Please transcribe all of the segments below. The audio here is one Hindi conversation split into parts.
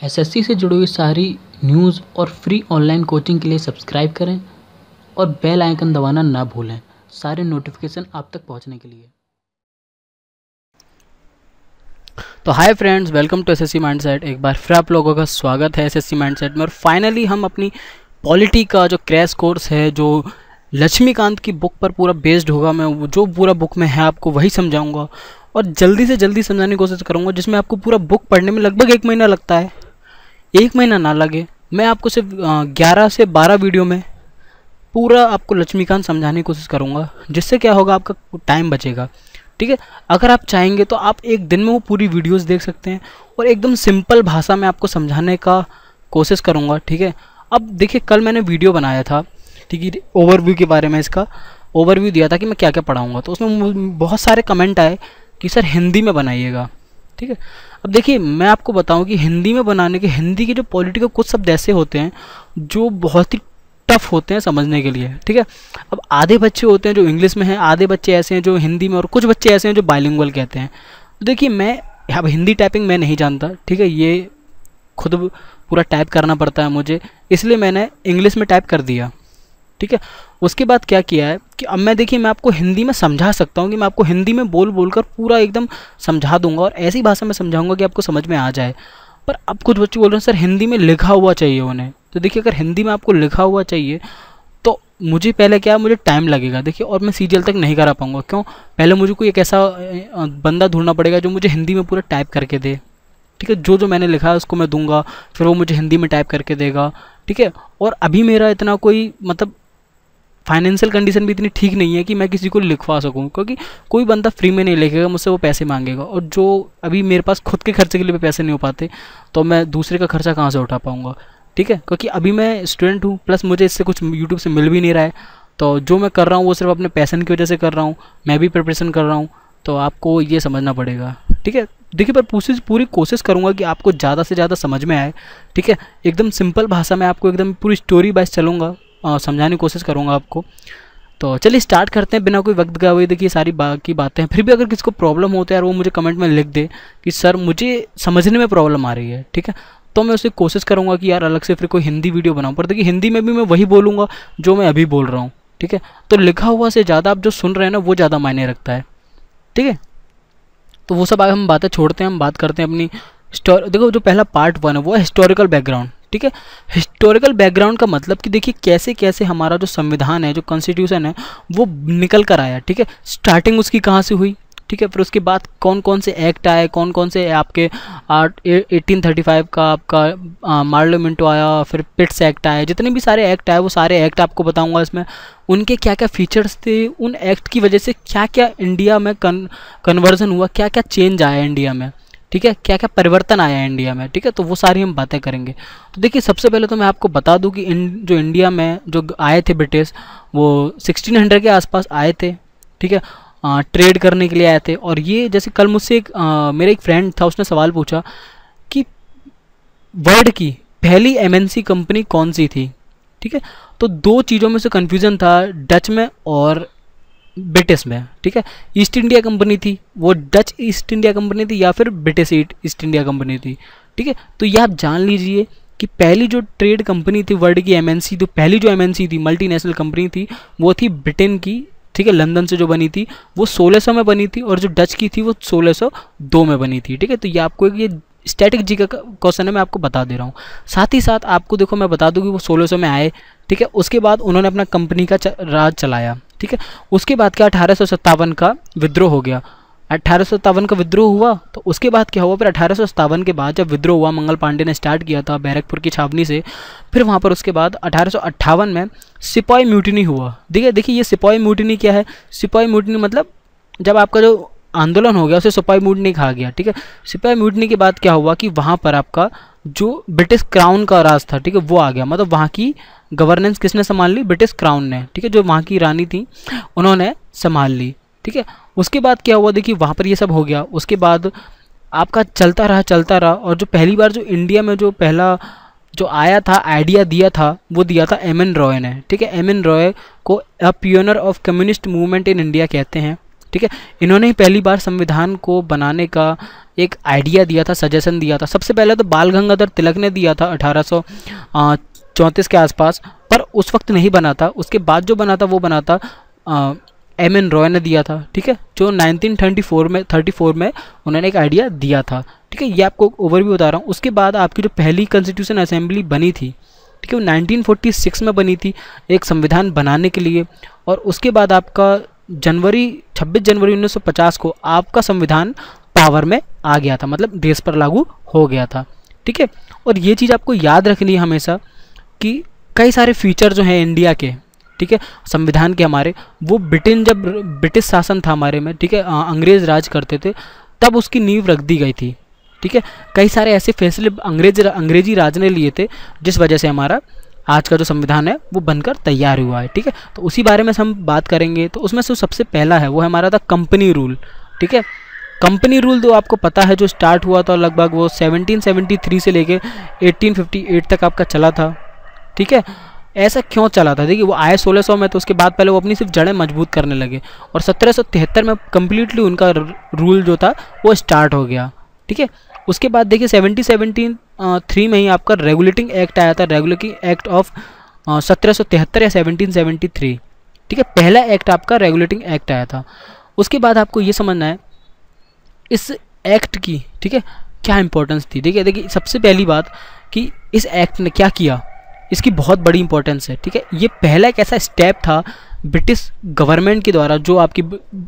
एसएससी से जुड़ी हुई सारी न्यूज़ और फ्री ऑनलाइन कोचिंग के लिए सब्सक्राइब करें और बेल आइकन दबाना ना भूलें सारे नोटिफिकेशन आप तक पहुंचने के लिए। तो hi friends, welcome to SSC mindset. एक बार फिर आप लोगों का स्वागत है एसएससी माइंडसेट में। और फाइनली हम अपनी पॉलिटी का जो क्रैश कोर्स है, जो लक्ष्मीकांत की बुक पर पूरा बेस्ड होगा, मैं जो पूरा बुक में है आपको वही समझाऊंगा और जल्दी से जल्दी समझाने की कोशिश करूंगा, जिसमें आपको पूरा बुक पढ़ने में लगभग 1 महीना लगता है। 1 महीना ना लगे, मैं आपको सिर्फ 11 से 12 वीडियो में पूरा आपको लक्ष्मीकांत समझाने की कोशिश करूंगा, जिससे क्या होगा, आपका टाइम बचेगा। ठीक है, अगर आप चाहेंगे तो आप एक दिन में वो पूरी वीडियोस देख सकते हैं और एकदम सिंपल भाषा में आपको समझाने का कोशिश करूंगा। ठीक है, अब देखिए, कल मैंने वीडियो बनाया था, ठीक है, ओवरव्यू के बारे में, इसका ओवरव्यू दिया था कि मैं क्या क्या पढ़ाऊँगा। तो उसमें बहुत सारे कमेंट आए कि सर हिंदी में बनाइएगा। ठीक है, अब देखिए, मैं आपको बताऊं कि हिंदी में बनाने के, हिंदी के जो पॉलिटिकल कुछ शब्द ऐसे होते हैं जो बहुत ही टफ होते हैं समझने के लिए। ठीक है, अब आधे बच्चे होते हैं जो इंग्लिश में हैं, आधे बच्चे ऐसे हैं जो हिंदी में, और कुछ बच्चे ऐसे हैं जो बाइलिंगुअल कहते हैं। तो देखिए, मैं अब हिंदी टाइपिंग मैं नहीं जानता, ठीक है, ये खुद पूरा टाइप करना पड़ता है मुझे, इसलिए मैंने इंग्लिश में टाइप कर दिया। ठीक है, उसके बाद क्या किया है कि अब मैं, देखिए, मैं आपको हिंदी में समझा सकता हूँ कि मैं आपको हिंदी में बोल बोल कर पूरा एकदम समझा दूंगा और ऐसी भाषा में समझाऊंगा कि आपको समझ में आ जाए। पर अब कुछ बच्चे बोल रहे हैं सर हिंदी में लिखा हुआ चाहिए उन्हें। तो देखिए, अगर हिंदी में आपको लिखा हुआ चाहिए तो मुझे पहले क्या, मुझे टाइम लगेगा, देखिए, और मैं सीजीएल तक नहीं करा पाऊंगा। क्यों? पहले मुझे कोई एक ऐसा बंदा ढूंढना पड़ेगा जो मुझे हिंदी में पूरा टाइप करके दे। ठीक है, जो मैंने लिखा है उसको मैं दूंगा, फिर वो मुझे हिंदी में टाइप करके देगा। ठीक है, और अभी मेरा इतना कोई, मतलब फाइनेंशियल कंडीशन भी इतनी ठीक नहीं है कि मैं किसी को लिखवा सकूं, क्योंकि कोई बंदा फ्री में नहीं लिखेगा मुझसे, वो पैसे मांगेगा, और जो अभी मेरे पास खुद के खर्चे के लिए भी पैसे नहीं हो पाते, तो मैं दूसरे का खर्चा कहाँ से उठा पाऊंगा। ठीक है, क्योंकि अभी मैं स्टूडेंट हूँ, प्लस मुझे इससे कुछ यूट्यूब से मिल भी नहीं रहा है। तो जो मैं कर रहा हूँ वो सिर्फ अपने पैशन की वजह से कर रहा हूँ, मैं भी प्रिपरेशन कर रहा हूँ, तो आपको ये समझना पड़ेगा। ठीक है, देखिए, पर पूरी कोशिश करूँगा कि आपको ज़्यादा से ज़्यादा समझ में आए। ठीक है, एकदम सिंपल भाषा में आपको एकदम पूरी स्टोरी वाइज चलूँगा, समझाने की कोशिश करूँगा आपको। तो चलिए स्टार्ट करते हैं बिना कोई वक्त गए हुए। देखिए, सारी बाकी बातें हैं, फिर भी अगर किसी को प्रॉब्लम होता है यार, वो मुझे कमेंट में लिख दे कि सर मुझे समझने में प्रॉब्लम आ रही है। ठीक है, तो मैं उसे कोशिश करूँगा कि यार अलग से फिर कोई हिंदी वीडियो बनाऊँ। पर देखिए, हिंदी में भी मैं वही बोलूँगा जो मैं अभी बोल रहा हूँ। ठीक है, तो लिखा हुआ से ज़्यादा आप जो सुन रहे हैं ना, वो ज़्यादा मायने रखता है। ठीक है, तो वो सब आगे हम बातें छोड़ते हैं, हम बात करते हैं अपनी देखो, जो पहला पार्ट 1 है वो है हिस्टोरिकल बैकग्राउंड। ठीक है, हिस्टोरिकल बैकग्राउंड का मतलब कि देखिए कैसे कैसे हमारा जो संविधान है, जो कॉन्स्टिट्यूशन है, वो निकल कर आया। ठीक है, स्टार्टिंग उसकी कहाँ से हुई। ठीक है, फिर उसके बाद कौन कौन से एक्ट आए, कौन कौन से आपके 1835 का आपका मार्लियामेंटो आया, फिर पिट्स एक्ट आया, जितने भी सारे एक्ट आए वो सारे एक्ट आपको बताऊंगा इसमें, उनके क्या क्या फीचर्स थे, उन एक्ट की वजह से क्या क्या इंडिया में कन्वर्जन हुआ, क्या क्या चेंज आया इंडिया में। ठीक है, क्या क्या परिवर्तन आया है इंडिया में। ठीक है, तो वो सारी हम बातें करेंगे। तो देखिए, सबसे पहले तो मैं आपको बता दूं कि जो इंडिया में जो आए थे ब्रिटिश, वो 1600 के आसपास आए थे। ठीक है, ट्रेड करने के लिए आए थे। और ये, जैसे कल मुझसे मेरा एक फ्रेंड था, उसने सवाल पूछा कि वर्ल्ड की पहली एमएनसी कंपनी कौन सी थी। ठीक है, तो 2 चीज़ों में से कन्फ्यूज़न था, डच में और ब्रिटिश में। ठीक है, ईस्ट इंडिया कंपनी थी, वो डच ईस्ट इंडिया कंपनी थी या फिर ब्रिटिश ईस्ट इंडिया कंपनी थी। ठीक है, तो ये आप जान लीजिए कि पहली जो ट्रेड कंपनी थी वर्ल्ड की एमएनसी, तो पहली जो एमएनसी थी, मल्टीनेशनल कंपनी थी, वो थी ब्रिटेन की। ठीक है, लंदन से जो बनी थी वो 1600 में बनी थी, और जो डच की थी वो 1602 में बनी थी। ठीक है, तो ये आपको एक, ये स्टैटिक जी का क्वेश्चन है, मैं आपको बता दे रहा हूँ। साथ ही साथ आपको देखो, मैं बता दूँ कि वो 1600 में आए। ठीक है, उसके बाद उन्होंने अपना कंपनी का राज चलाया। ठीक है, उसके बाद क्या, 1857 का विद्रोह हो गया। 1857 का विद्रोह हुआ, तो उसके बाद क्या हुआ, फिर 1857 के बाद जब विद्रोह हुआ, मंगल पांडे ने स्टार्ट किया था बैरकपुर की छावनी से, फिर वहाँ पर उसके बाद 1858 में सिपाही म्यूटिनी हुआ। देखिए ये सिपाही म्यूटिनी क्या है, सिपाही म्यूटिनी मतलब जब आपका जो आंदोलन हो गया उसे सिपाही म्यूटिनी कहा गया। ठीक है, सिपाही म्यूटिनी के बाद क्या हुआ कि वहाँ पर आपका जो ब्रिटिश क्राउन का राज था, ठीक है, वो आ गया, मतलब वहाँ की गवर्नेंस किसने संभाल ली, ब्रिटिश क्राउन ने। ठीक है, जो वहाँ की रानी थी उन्होंने संभाल ली। ठीक है, उसके बाद क्या हुआ, देखिए वहाँ पर ये सब हो गया। उसके बाद आपका चलता रहा, और जो पहली बार जो इंडिया में जो पहला जो आया था, आइडिया दिया था, वो दिया था एम एन रॉय ने। ठीक है, एम एन रॉय को a pioneer of communist movement in India कहते हैं। ठीक है। इन्होंने ही पहली बार संविधान को बनाने का एक आइडिया दिया था, सजेशन दिया था। सबसे पहले तो बाल गंगाधर तिलक ने दिया था 1834 के आसपास, पर उस वक्त नहीं बना था। उसके बाद जो बना था वो बना था एम.एन. रॉय ने दिया था, ठीक है, जो 1934 में उन्होंने एक आइडिया दिया था, ठीक है। ये आपको ओवरव्यू बता रहा हूँ। उसके बाद आपकी जो पहली कॉन्स्टिट्यूशन असेंबली बनी थी, ठीक है, वो 1946 में बनी थी एक संविधान बनाने के लिए। और उसके बाद आपका 26 जनवरी 1950 को आपका संविधान पावर में आ गया था, मतलब देश पर लागू हो गया था, ठीक है। और ये चीज़ आपको याद रखनी है हमेशा कि कई सारे फीचर जो हैं इंडिया के, ठीक है, संविधान के हमारे, वो जब ब्रिटिश शासन था हमारे में, ठीक है, अंग्रेज राज करते थे, तब उसकी नींव रख दी गई थी, ठीक है। कई सारे ऐसे फैसले अंग्रेजी राज ने लिए थे जिस वजह से हमारा आज का जो संविधान है वो बनकर तैयार हुआ है, ठीक है। तो उसी बारे में हम बात करेंगे। तो उसमें से सबसे पहला है वो है हमारा था कंपनी रूल, ठीक है। कंपनी रूल तो आपको पता है जो स्टार्ट हुआ था लगभग वो 1773 से लेके 1858 तक आपका चला था, ठीक है। ऐसा क्यों चला था, देखिए वो आए 1600 में, तो उसके बाद पहले वो अपनी सिर्फ जड़ें मजबूत करने लगे और 1773 में कम्प्लीटली उनका रूल जो था वो स्टार्ट हो गया, ठीक है। उसके बाद देखिए 1773 में ही आपका रेगुलेटिंग एक्ट आया था, रेगुलेटिंग एक्ट ऑफ 1773 या 1773, ठीक है। पहला एक्ट आपका रेगुलेटिंग एक्ट आया था। उसके बाद आपको ये समझना है इस एक्ट की, ठीक है, क्या इंपॉर्टेंस थी। देखिए सबसे पहली बात कि इस एक्ट ने क्या किया, इसकी बहुत बड़ी इंपॉर्टेंस है, ठीक है। ये पहला एक ऐसा स्टेप था ब्रिटिश गवर्नमेंट के द्वारा, जो आपकी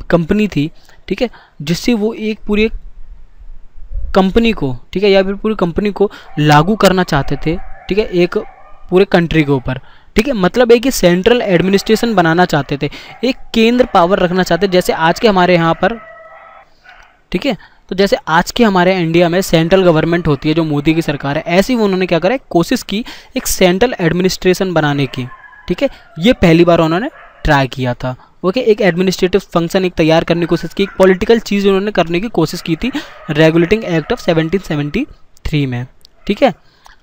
कंपनी थी, ठीक है, जिससे वो एक पूरी कंपनी को, ठीक है, या फिर पूरी कंपनी को लागू करना चाहते थे, ठीक है, एक पूरे कंट्री के ऊपर, ठीक है। मतलब एक सेंट्रल एडमिनिस्ट्रेशन बनाना चाहते थे, एक केंद्र पावर रखना चाहते थे, जैसे आज के हमारे यहाँ पर, ठीक है। तो जैसे आज के हमारे इंडिया में सेंट्रल गवर्नमेंट होती है जो मोदी की सरकार है, ऐसी वो उन्होंने क्या करा, कोशिश की एक सेंट्रल एडमिनिस्ट्रेशन बनाने की, ठीक है। ये पहली बार उन्होंने ट्राई किया था, ओके। एक एडमिनिस्ट्रेटिव फंक्शन एक तैयार करने की कोशिश की, एक पॉलिटिकल चीज़ उन्होंने करने की कोशिश की थी रेगुलेटिंग एक्ट ऑफ 1773 में, ठीक है।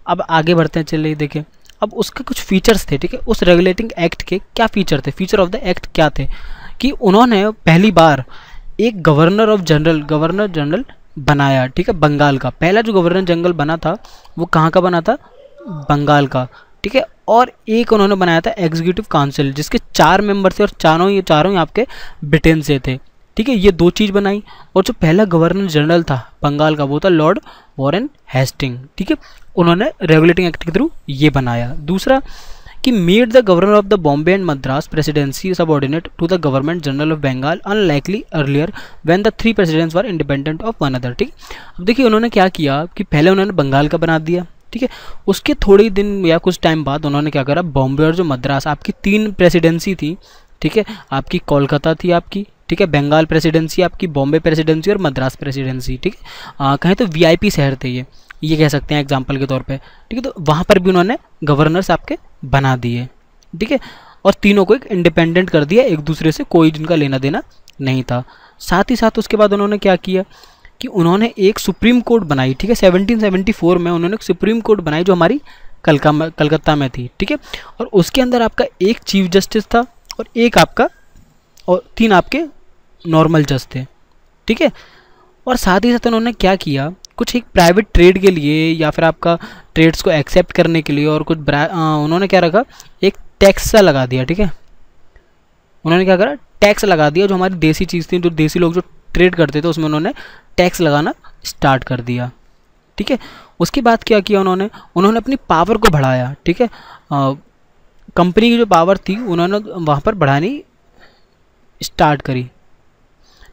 अब आगे बढ़ते हैं, चलिए देखिए अब उसके कुछ फीचर्स थे, ठीक है। उस रेगुलेटिंग एक्ट के क्या फीचर थे, फीचर ऑफ द एक्ट क्या थे, कि उन्होंने पहली बार एक गवर्नर जनरल बनाया, ठीक है, बंगाल का। पहला जो गवर्नर जनरल बना था वो कहाँ का बना था, बंगाल का, ठीक है। और एक उन्होंने बनाया था एग्जीक्यूटिव काउंसिल, जिसके 4 मेंबर थे और चारों ही आपके ब्रिटेन से थे, ठीक है। ये 2 चीज़ बनाई। और जो पहला गवर्नर जनरल था बंगाल का वो था लॉर्ड वॉरेन हेस्टिंग, ठीक है। उन्होंने रेगुलेटिंग एक्ट के थ्रू ये बनाया। दूसरा कि made the governor of the Bombay and Madras presidency subordinate to the government general of Bengal unlikely earlier when the 3 presidents were independent of one other, ठीक। अब देखिए उन्होंने क्या किया कि पहले उन्होंने बंगाल का बना दिया, ठीक है। उसके थोड़े ही दिन या कुछ टाइम बाद उन्होंने क्या करा, बॉम्बे और जो मद्रास आपकी 3 प्रेसिडेंसी थी, ठीक है, आपकी कोलकाता थी आपकी, ठीक है, बंगाल प्रेसिडेंसी आपकी, बॉम्बे प्रेसिडेंसी और मद्रास प्रेसिडेंसी, ठीक है। कहें तो वीआईपी शहर थे ये कह सकते हैं एग्जाम्पल के तौर पे, ठीक है। तो वहाँ पर भी उन्होंने गवर्नर्स आपके बना दिए, ठीक है। और तीनों को एक इंडिपेंडेंट कर दिया, एक दूसरे से कोई जिनका लेना देना नहीं था। साथ ही साथ उसके बाद उन्होंने क्या किया कि उन्होंने एक सुप्रीम कोर्ट बनाई, ठीक है। 1774 में उन्होंने एक सुप्रीम कोर्ट बनाई जो हमारी कलकत्ता में थी, ठीक है। और उसके अंदर आपका एक चीफ जस्टिस था और एक आपका और 3 आपके नॉर्मल जज थे, ठीक है। और साथ ही साथ उन्होंने क्या किया, कुछ एक प्राइवेट ट्रेड के लिए या फिर आपका ट्रेड्स को एक्सेप्ट करने के लिए और कुछ उन्होंने क्या रखा, एक टैक्स सा लगा दिया, ठीक है। उन्होंने क्या करा, टैक्स लगा दिया। जो हमारी देसी चीज़ थी, जो देसी लोग जो ट्रेड करते थे, उसमें उन्होंने टैक्स लगाना स्टार्ट कर दिया, ठीक है। उसके बाद क्या किया उन्होंने अपनी पावर को बढ़ाया, ठीक है। कंपनी की जो पावर थी उन्होंने वहाँ पर बढ़ानी स्टार्ट करी,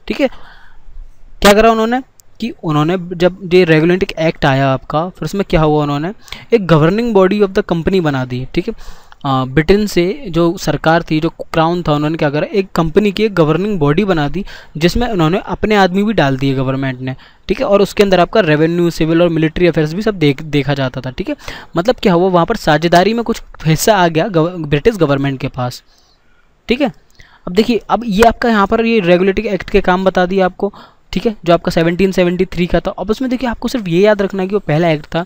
ठीक है। क्या करा उन्होंने कि उन्होंने जब ये रेगुलेटिंग एक्ट आया आपका, फिर उसमें क्या हुआ, उन्होंने एक governing body of the company बना दी, ठीक है। ब्रिटेन से जो सरकार थी, जो क्राउन था, उन्होंने क्या करा, एक कंपनी की एक गवर्निंग बॉडी बना दी जिसमें उन्होंने अपने आदमी भी डाल दिए गवर्नमेंट ने, ठीक है। और उसके अंदर आपका रेवेन्यू, सिविल और मिलिट्री अफेयर्स भी सब देखा जाता था, ठीक है। मतलब क्या हुआ, वहाँ पर साझेदारी में कुछ हिस्सा आ गया ब्रिटिश गवर्नमेंट के पास, ठीक है। अब देखिए, अब ये आपका यहाँ पर ये रेगुलेटिंग एक्ट के काम बता दिए आपको, ठीक है, जो आपका 1773 का था। अब उसमें देखिए आपको सिर्फ ये याद रखना है कि वो पहला एक्ट था,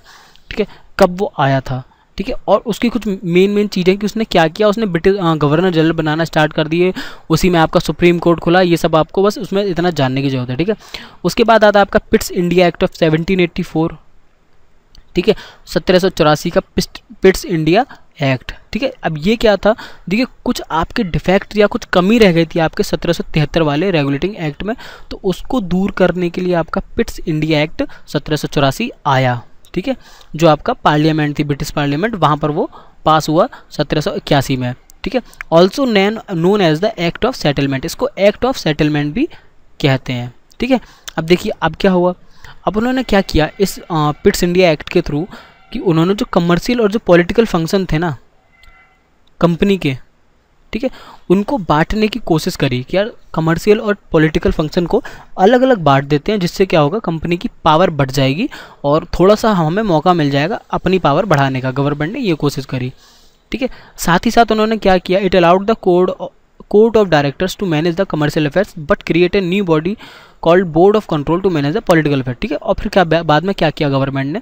ठीक है, कब वो आया था, ठीक है। और उसकी कुछ मेन चीज़ें कि उसने क्या किया, उसने ब्रिटिश गवर्नर जनरल बनाना स्टार्ट कर दिए, उसी में आपका सुप्रीम कोर्ट खुला, ये सब आपको बस उसमें इतना जानने की जरूरत है, ठीक है। उसके बाद आता है आपका पिट्स इंडिया एक्ट ऑफ 1784, ठीक है, 1784 का पिट्स इंडिया एक्ट, ठीक है। अब ये क्या था, देखिए कुछ आपके डिफेक्ट या कुछ कमी रह गई थी आपके 1773 वाले रेगुलेटिंग एक्ट में, तो उसको दूर करने के लिए आपका पिट्स इंडिया एक्ट 1784 आया, ठीक है, जो आपका पार्लियामेंट थी, ब्रिटिश पार्लियामेंट, वहाँ पर वो पास हुआ 1781 में, ठीक है। Also known as the act of settlement, इसको एक्ट ऑफ सेटलमेंट भी कहते हैं, ठीक है। अब देखिए अब क्या हुआ, अब उन्होंने क्या किया इस पिट्स इंडिया एक्ट के थ्रू कि उन्होंने जो कमर्शियल और जो पॉलिटिकल फंक्शन थे ना कंपनी के, ठीक है, उनको बांटने की कोशिश करी कि यार कमर्शियल और पॉलिटिकल फंक्शन को अलग अलग बांट देते हैं, जिससे क्या होगा कंपनी की पावर बढ़ जाएगी और थोड़ा सा हमें मौका मिल जाएगा अपनी पावर बढ़ाने का। गवर्नमेंट ने ये कोशिश करी, ठीक है। साथ ही साथ उन्होंने क्या किया, it allowed the court of directors to manage the commercial affairs but create a new body called board of control to manage the political affair, ठीक है। और फिर क्या बाद में क्या किया गवर्नमेंट ने,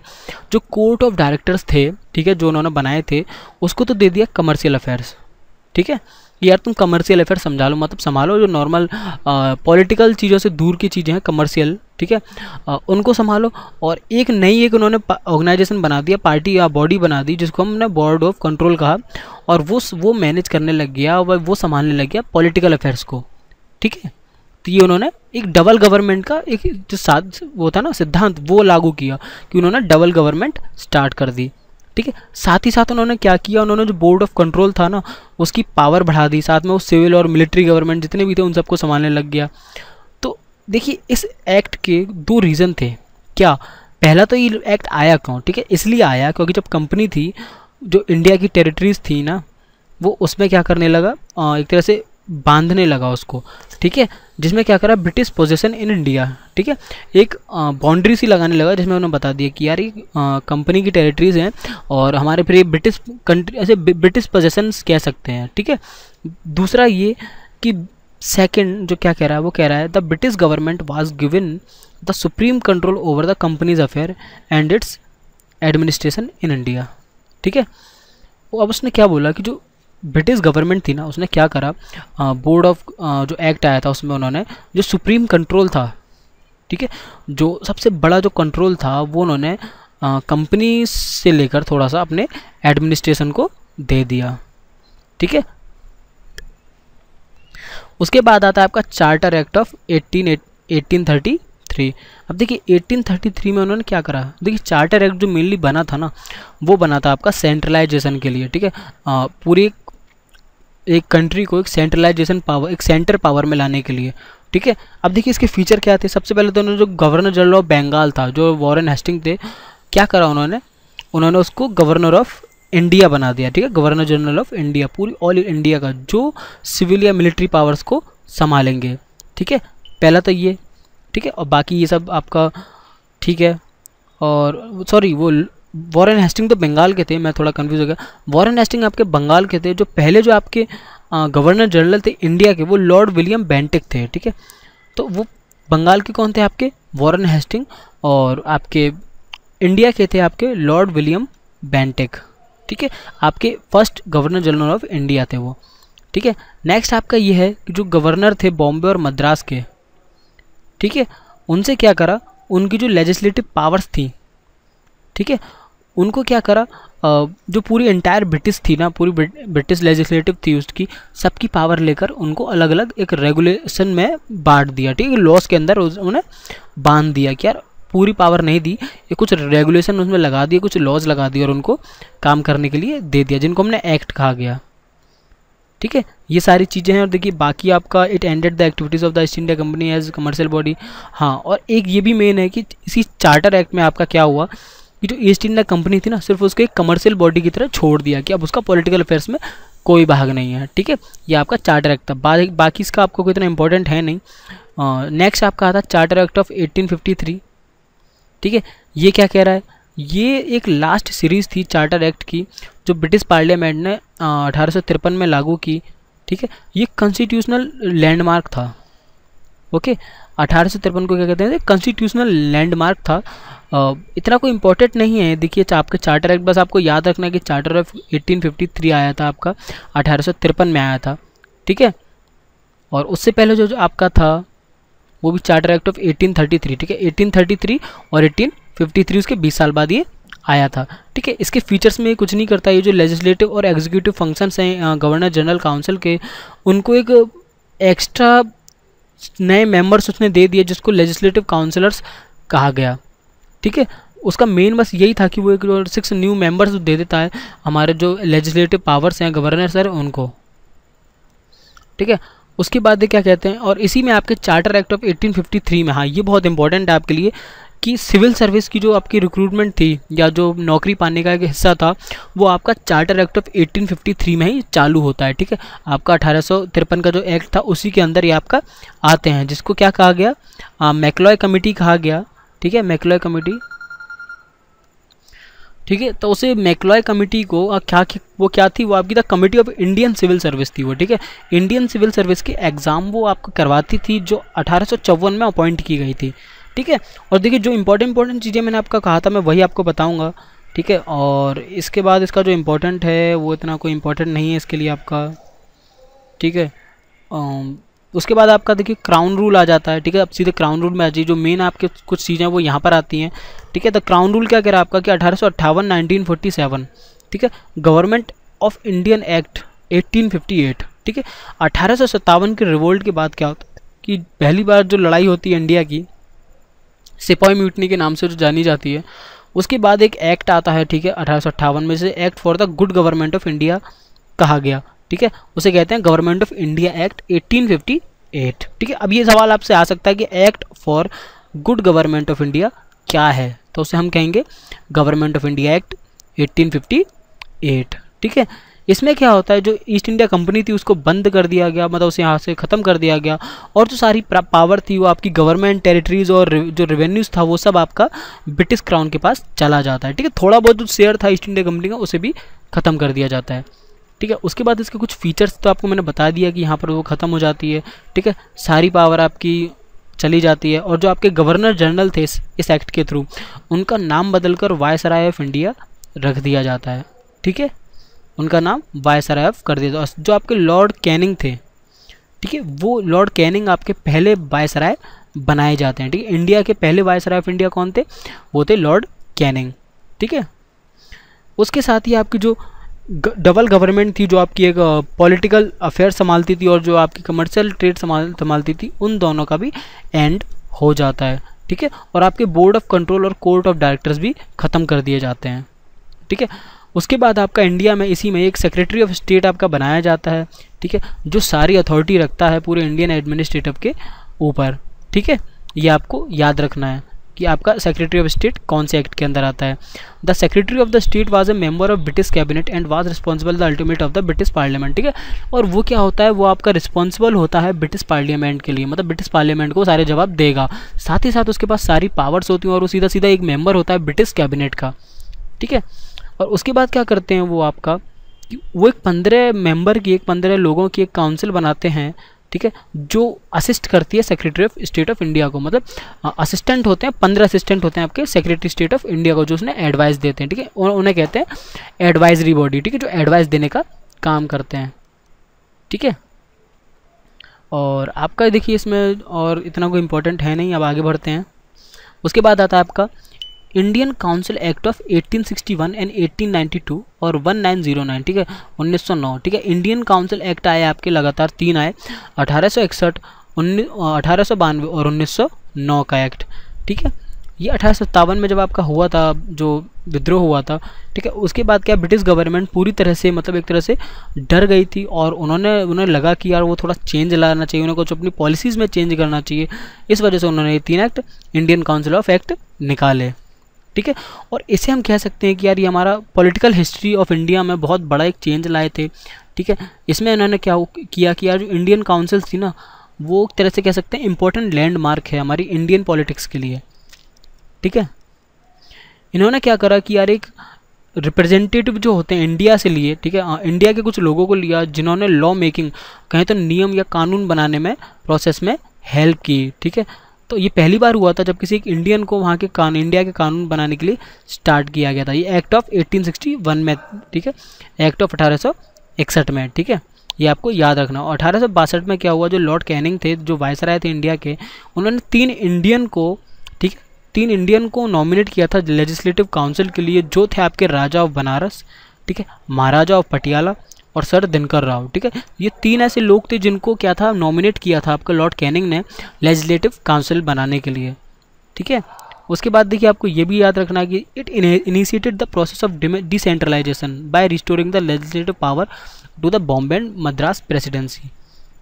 जो कोर्ट ऑफ डायरेक्टर्स थे, ठीक है, जो उन्होंने बनाए थे, उसको तो दे दिया कमर्शियल अफेयर्स, ठीक है, यार तुम कमर्शियल अफेयर समझा लो, मतलब संभालो, जो नॉर्मल पॉलिटिकल चीज़ों से दूर की चीज़ें हैं कमर्शियल, ठीक है, उनको संभालो। और एक उन्होंने ऑर्गेनाइजेशन बना दिया, पार्टी या बॉडी बना दी, जिसको हमने बोर्ड ऑफ कंट्रोल कहा, और वो मैनेज करने लग गया, वो संभालने लग गया पॉलिटिकल अफेयर्स को, ठीक है। तो ये उन्होंने एक डबल गवर्नमेंट का एक जो वो था ना सिद्धांत, वो लागू किया कि उन्होंने डबल गवर्नमेंट स्टार्ट कर दी, ठीक है। साथ ही साथ उन्होंने क्या किया, उन्होंने जो बोर्ड ऑफ कंट्रोल था ना उसकी पावर बढ़ा दी, साथ में वो सिविल और मिलिट्री गवर्नमेंट जितने भी थे उन सबको संभालने लग गया। तो देखिए इस एक्ट के दो रीज़न थे, क्या पहला तो ये एक्ट आया क्यों, ठीक है, इसलिए आया क्योंकि जब कंपनी थी, जो इंडिया की टेरिटरीज थी ना, वो उसमें क्या करने लगा, एक तरह से बांधने लगा उसको, ठीक है, जिसमें क्या करा, ब्रिटिश पोजेशन इन इंडिया, ठीक है, एक बाउंड्री सी लगाने लगा, जिसमें उन्होंने बता दिया कि यार ये कंपनी की टेरिटरीज हैं और हमारे फिर ये ब्रिटिश कंट्री, ऐसे ब्रिटिश पोजेशंस कह सकते हैं, ठीक है। दूसरा ये कि सेकंड जो क्या कह रहा है, वो कह रहा है the British government was given the supreme control over the companies affair and it's administration in India, ठीक है। अब उसने क्या बोला कि जो ब्रिटिश गवर्नमेंट थी ना, उसने क्या करा, बोर्ड ऑफ जो एक्ट आया था उसमें उन्होंने जो सुप्रीम कंट्रोल था, ठीक है, जो सबसे बड़ा जो कंट्रोल था, वो उन्होंने कंपनी से लेकर थोड़ा सा अपने एडमिनिस्ट्रेशन को दे दिया, ठीक है। उसके बाद आता है आपका चार्टर एक्ट ऑफ 1833। अब देखिए 1833 में उन्होंने क्या करा, देखिए चार्टर एक्ट जो मेनली बना था ना, वो बना था आपका सेंट्रलाइजेशन के लिए, ठीक है, पूरी एक कंट्री को एक सेंट्रलाइजेशन पावर, एक सेंटर पावर में लाने के लिए, ठीक है। अब देखिए इसके फीचर क्या थे, सबसे पहले तो उन्होंने जो गवर्नर जनरल ऑफ बंगाल था, जो वॉरेन हेस्टिंग थे, क्या करा उन्होंने उसको गवर्नर ऑफ इंडिया बना दिया, ठीक है, गवर्नर जनरल ऑफ इंडिया, पूरी ऑल इंडिया का, जो सिविल या मिलिट्री पावर्स को संभालेंगे, ठीक है, पहला तो ये, ठीक है। और बाकी ये सब आपका ठीक है, और सॉरी वो वॉरेन हेस्टिंग तो बंगाल के थे, मैं थोड़ा कंफ्यूज हो गया, वॉरेन हेस्टिंग आपके बंगाल के थे। जो पहले जो आपके गवर्नर जनरल थे इंडिया के, वो लॉर्ड विलियम बेंटिक थे, ठीक है। तो वो बंगाल के कौन थे आपके, वॉरेन हेस्टिंग, और आपके इंडिया के थे आपके लॉर्ड विलियम बेंटिक, ठीक है, आपके first governor general of India थे वो, ठीक है। नेक्स्ट आपका ये है कि जो गवर्नर थे बॉम्बे और मद्रास के, ठीक है, उनसे क्या करा, उनकी जो लेजिस्लेटिव पावर्स थी, ठीक है, उनको क्या करा, जो पूरी एंटायर ब्रिटिश थी ना, पूरी ब्रिटिश लेजिस्लेटिव थी, उसकी सबकी पावर लेकर उनको अलग अलग एक रेगुलेशन में बांट दिया, ठीक है, लॉस के अंदर उन्हें बांध दिया कि यार पूरी पावर नहीं दी, ये कुछ रेगुलेशन उसमें लगा दिए, कुछ लॉज लगा दिए और उनको काम करने के लिए दे दिया, जिनको हमने एक्ट कहा गया, ठीक है। ये सारी चीज़ें हैं। और देखिए बाकी आपका it ended the activities of the East India company as commercial body. हाँ, और एक ये भी मेन है कि इसी चार्टर एक्ट में आपका क्या हुआ कि जो ईस्ट इंडिया कंपनी थी ना, सिर्फ उसको एक कमर्शियल बॉडी की तरह छोड़ दिया कि अब उसका पॉलिटिकल अफेयर्स में कोई भाग नहीं है, ठीक है। ये आपका चार्टर एक्ट था, बाकी इसका आपको कोई इतना इंपॉर्टेंट है नहीं। नेक्स्ट आपका आता चार्टर एक्ट ऑफ 1853, ठीक है। ये क्या कह रहा है, ये एक लास्ट सीरीज़ थी चार्टर एक्ट की जो ब्रिटिश पार्लियामेंट ने 1853 में लागू की, ठीक है। ये कॉन्स्टिट्यूशनल लैंडमार्क था, ओके। 1853 को क्या कहते हैं, कॉन्स्टिट्यूशनल लैंडमार्क था। इतना कोई इंपॉर्टेंट नहीं है। देखिए आपका चार्टर एक्ट, बस आपको याद रखना है कि चार्टर ऑफ 1853 आया था आपका 1853 में आया था, ठीक है। और उससे पहले जो आपका था वो भी चार्टर एक्ट ऑफ 1833, ठीक है। 1833 और 1853 उसके 20 साल बाद ये आया था, ठीक है। इसके फीचर्स में कुछ नहीं करता। ये जो लेजिस्लेटिव और एग्जीक्यूटिव फंक्शंस हैं गवर्नर जनरल काउंसिल के, उनको एक एक्स्ट्रा नए मेंबर्स उसने दे दिए जिसको लेजिस्लेटिव काउंसिलर्स कहा गया, ठीक है। उसका मेन बस यही था कि वो एक 6 न्यू मेंबर्स दे देता है हमारे जो लेजिस्लेटिव पावर्स हैं गवर्नर सर उनको, ठीक है। उसके बाद क्या कहते हैं, और इसी में आपके चार्टर एक्ट ऑफ 1853 में, हाँ ये बहुत इंपॉर्टेंट है आपके लिए, कि सिविल सर्विस की जो आपकी रिक्रूटमेंट थी या जो नौकरी पाने का एक हिस्सा था वो आपका चार्टर एक्ट ऑफ 1853 में ही चालू होता है, ठीक है। आपका 1853 का जो एक्ट था उसी के अंदर ये आपका आते हैं, जिसको क्या कहा गया, मैकलॉय कमेटी कहा गया, ठीक है। मैकलॉय कमेटी, ठीक है। तो उसे मैकलॉय कमेटी को वो क्या थी, वो आपकी the committee of Indian civil service थी वो, ठीक है। इंडियन सिविल सर्विस की एग्ज़ाम वो आपको करवाती थी, जो 1854 में अपॉइंट की गई थी, ठीक है। और देखिए जो इंपॉर्टेंट चीज़ें मैंने आपका कहा था मैं वही आपको बताऊंगा, ठीक है। और इसके बाद इसका जो इम्पोर्टेंट है वो इतना कोई इम्पोर्टेंट नहीं है इसके लिए आपका, ठीक है। उसके बाद आपका देखिए क्राउन रूल आ जाता है, ठीक है। अब सीधे क्राउन रूल में आ जाइए। जो मेन आपके कुछ चीज़ें वो यहाँ पर आती हैं, ठीक है। तो क्राउन रूल क्या कह रहा है आपका कि 1858 1947, ठीक है। गवर्नमेंट ऑफ इंडियन एक्ट 1858, ठीक है। 1857 के रिवोल्ट के बाद क्या होता है कि पहली बार जो लड़ाई होती है इंडिया की, सिपाही म्यूटनी के नाम से जो जानी जाती है, उसके बाद एक एक्ट आता है, ठीक है। 1858 में से act for the good government of India कहा गया, ठीक है। उसे कहते हैं गवर्नमेंट ऑफ इंडिया एक्ट 1858, ठीक है। अब ये सवाल आपसे आ सकता है कि act for good government of India क्या है, तो उसे हम कहेंगे गवर्नमेंट ऑफ इंडिया एक्ट 1858, ठीक है। इसमें क्या होता है, जो ईस्ट इंडिया कंपनी थी उसको बंद कर दिया गया, मतलब उसे यहाँ से ख़त्म कर दिया गया, और जो सारी पावर थी वो आपकी गवर्नमेंट टेरिटरीज और जो रेवेन्यूज़ था वो सब आपका ब्रिटिश क्राउन के पास चला जाता है, ठीक है। थोड़ा बहुत जो शेयर था ईस्ट इंडिया कंपनी का उसे भी ख़त्म कर दिया जाता है, ठीक है। उसके बाद इसके कुछ फीचर्स तो आपको मैंने बता दिया कि यहाँ पर वो ख़त्म हो जाती है, ठीक है। सारी पावर आपकी चली जाती है, और जो आपके गवर्नर जनरल थे इस एक्ट के थ्रू, उनका नाम बदलकर वायसराय ऑफ इंडिया रख दिया जाता है, ठीक है। उनका नाम वायसराय ऑफ कर दिया जाता है। जो आपके लॉर्ड कैनिंग थे, ठीक है, वो लॉर्ड कैनिंग आपके पहले वायसराय बनाए जाते हैं, ठीक है। इंडिया के पहले वायसराय ऑफ इंडिया कौन थे, वो थे लॉर्ड कैनिंग, ठीक है। उसके साथ ही आपकी जो डबल गवर्नमेंट थी, जो आपकी एक पॉलिटिकल अफेयर संभालती थी और जो आपकी कमर्शियल ट्रेड संभालती थी, उन दोनों का भी एंड हो जाता है, ठीक है। और आपके बोर्ड ऑफ कंट्रोल और कोर्ट ऑफ डायरेक्टर्स भी ख़त्म कर दिए जाते हैं, ठीक है। उसके बाद आपका इंडिया में इसी में एक सेक्रेटरी ऑफ स्टेट आपका बनाया जाता है, ठीक है, जो सारी अथॉरिटी रखता है पूरे इंडियन एडमिनिस्ट्रेटिव के ऊपर, ठीक है। ये आपको याद रखना है कि आपका सेक्रेटरी ऑफ स्टेट कौन से एक्ट के अंदर आता है। The secretary of the state was a member of British cabinet and was responsible the ultimate of the British parliament, ठीक है। और वो क्या होता है, वो आपका रिस्पॉन्सिबल होता है ब्रिटिश पार्लियामेंट के लिए, मतलब ब्रिटिश पार्लियामेंट को सारे जवाब देगा। साथ ही साथ उसके पास सारी पावर्स होती हैं और वो सीधा सीधा एक मेंबर होता है ब्रिटिश कैबिनेट का, ठीक है। और उसके बाद क्या करते हैं वो आपका कि वो एक 15 मेंबर की, 15 लोगों की एक काउंसिल बनाते हैं, ठीक है, जो असिस्ट करती है secretary of state of India को। मतलब असिस्टेंट होते हैं, 15 असिस्टेंट होते हैं आपके सेक्रेटरी स्टेट ऑफ इंडिया को, जो उसने एडवाइस देते हैं, ठीक है। और उन्हें कहते हैं एडवाइजरी बॉडी, ठीक है, जो एडवाइस देने का काम करते हैं, ठीक है। और आपका देखिए इसमें और इतना कोई इंपॉर्टेंट है नहीं, अब आगे बढ़ते हैं। उसके बाद आता है आपका Indian council act of 1861 and 1892 और 1909, ठीक है, 1909, ठीक है। इंडियन काउंसिल एक्ट आए आपके लगातार 3 आए, 1861, 1892 और 1909 का एक्ट, ठीक है। ये 1857 में जब आपका हुआ था, जो विद्रोह हुआ था, ठीक है, उसके बाद क्या ब्रिटिश गवर्नमेंट पूरी तरह से, मतलब एक तरह से डर गई थी और उन्हें लगा कि यार वो थोड़ा चेंज लाना चाहिए, उन्हें कुछ अपनी पॉलिसीज़ में चेंज करना चाहिए। इस वजह से उन्होंने ये 3 act Indian council of act निकाले, ठीक है। और इसे हम कह सकते हैं कि यार ये हमारा पॉलिटिकल हिस्ट्री ऑफ इंडिया में बहुत बड़ा एक चेंज लाए थे, ठीक है। इसमें इन्होंने क्या किया कि यार जो इंडियन काउंसिल थी ना, वो एक तरह से कह सकते हैं इंपॉर्टेंट लैंडमार्क है हमारी इंडियन पॉलिटिक्स के लिए, ठीक है। इन्होंने क्या करा कि यार एक रिप्रेजेंटेटिव जो होते हैं इंडिया से लिए, ठीक है, इंडिया के कुछ लोगों को लिया जिन्होंने लॉ मेकिंग, कहें तो नियम या कानून बनाने में प्रोसेस में हेल्प की, ठीक है। तो ये पहली बार हुआ था जब किसी एक इंडियन को वहाँ के कानून, इंडिया के कानून बनाने के लिए स्टार्ट किया गया था। ये एक्ट ऑफ 1861 में, ठीक है, एक्ट ऑफ 1861 में, ठीक है, ये आपको याद रखना। और 1862 में क्या हुआ, जो लॉर्ड कैनिंग थे, जो वायसराय थे इंडिया के, उन्होंने 3 इंडियन को, ठीक है, 3 इंडियन को नॉमिनेट किया था लेजिस्लेटिव काउंसिल के लिए, जो थे आपके राजा ऑफ बनारस, ठीक है, महाराजा ऑफ पटियाला और सर दिनकर राव, ठीक है। ये 3 ऐसे लोग थे जिनको क्या था, नॉमिनेट किया था आपका लॉर्ड कैनिंग ने लेजिस्लेटिव काउंसिल बनाने के लिए, ठीक है। उसके बाद देखिए आपको ये भी याद रखना है कि it initiated the process of decentralisation by restoring the legislative power to the Bombay and Madras presidency,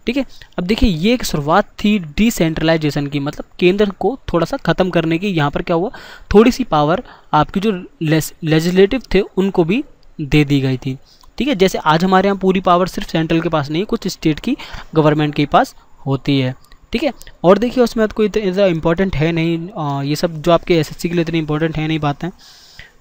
ठीक है। अब देखिए ये एक शुरुआत थी डिसेंट्रलाइजेशन की, मतलब केंद्र को थोड़ा सा ख़त्म करने की। यहाँ पर क्या हुआ, थोड़ी सी पावर आपकी जो लेजिस्लेटिव थे उनको भी दे दी गई थी, ठीक है। जैसे आज हमारे यहाँ पूरी पावर सिर्फ सेंट्रल के पास नहीं है, कुछ स्टेट की गवर्नमेंट के पास होती है, ठीक है। और देखिए उसमें कोई इतना इंपॉर्टेंट है नहीं, ये सब जो आपके एसएससी के लिए इतनी इंपॉर्टेंट है नहीं बातें,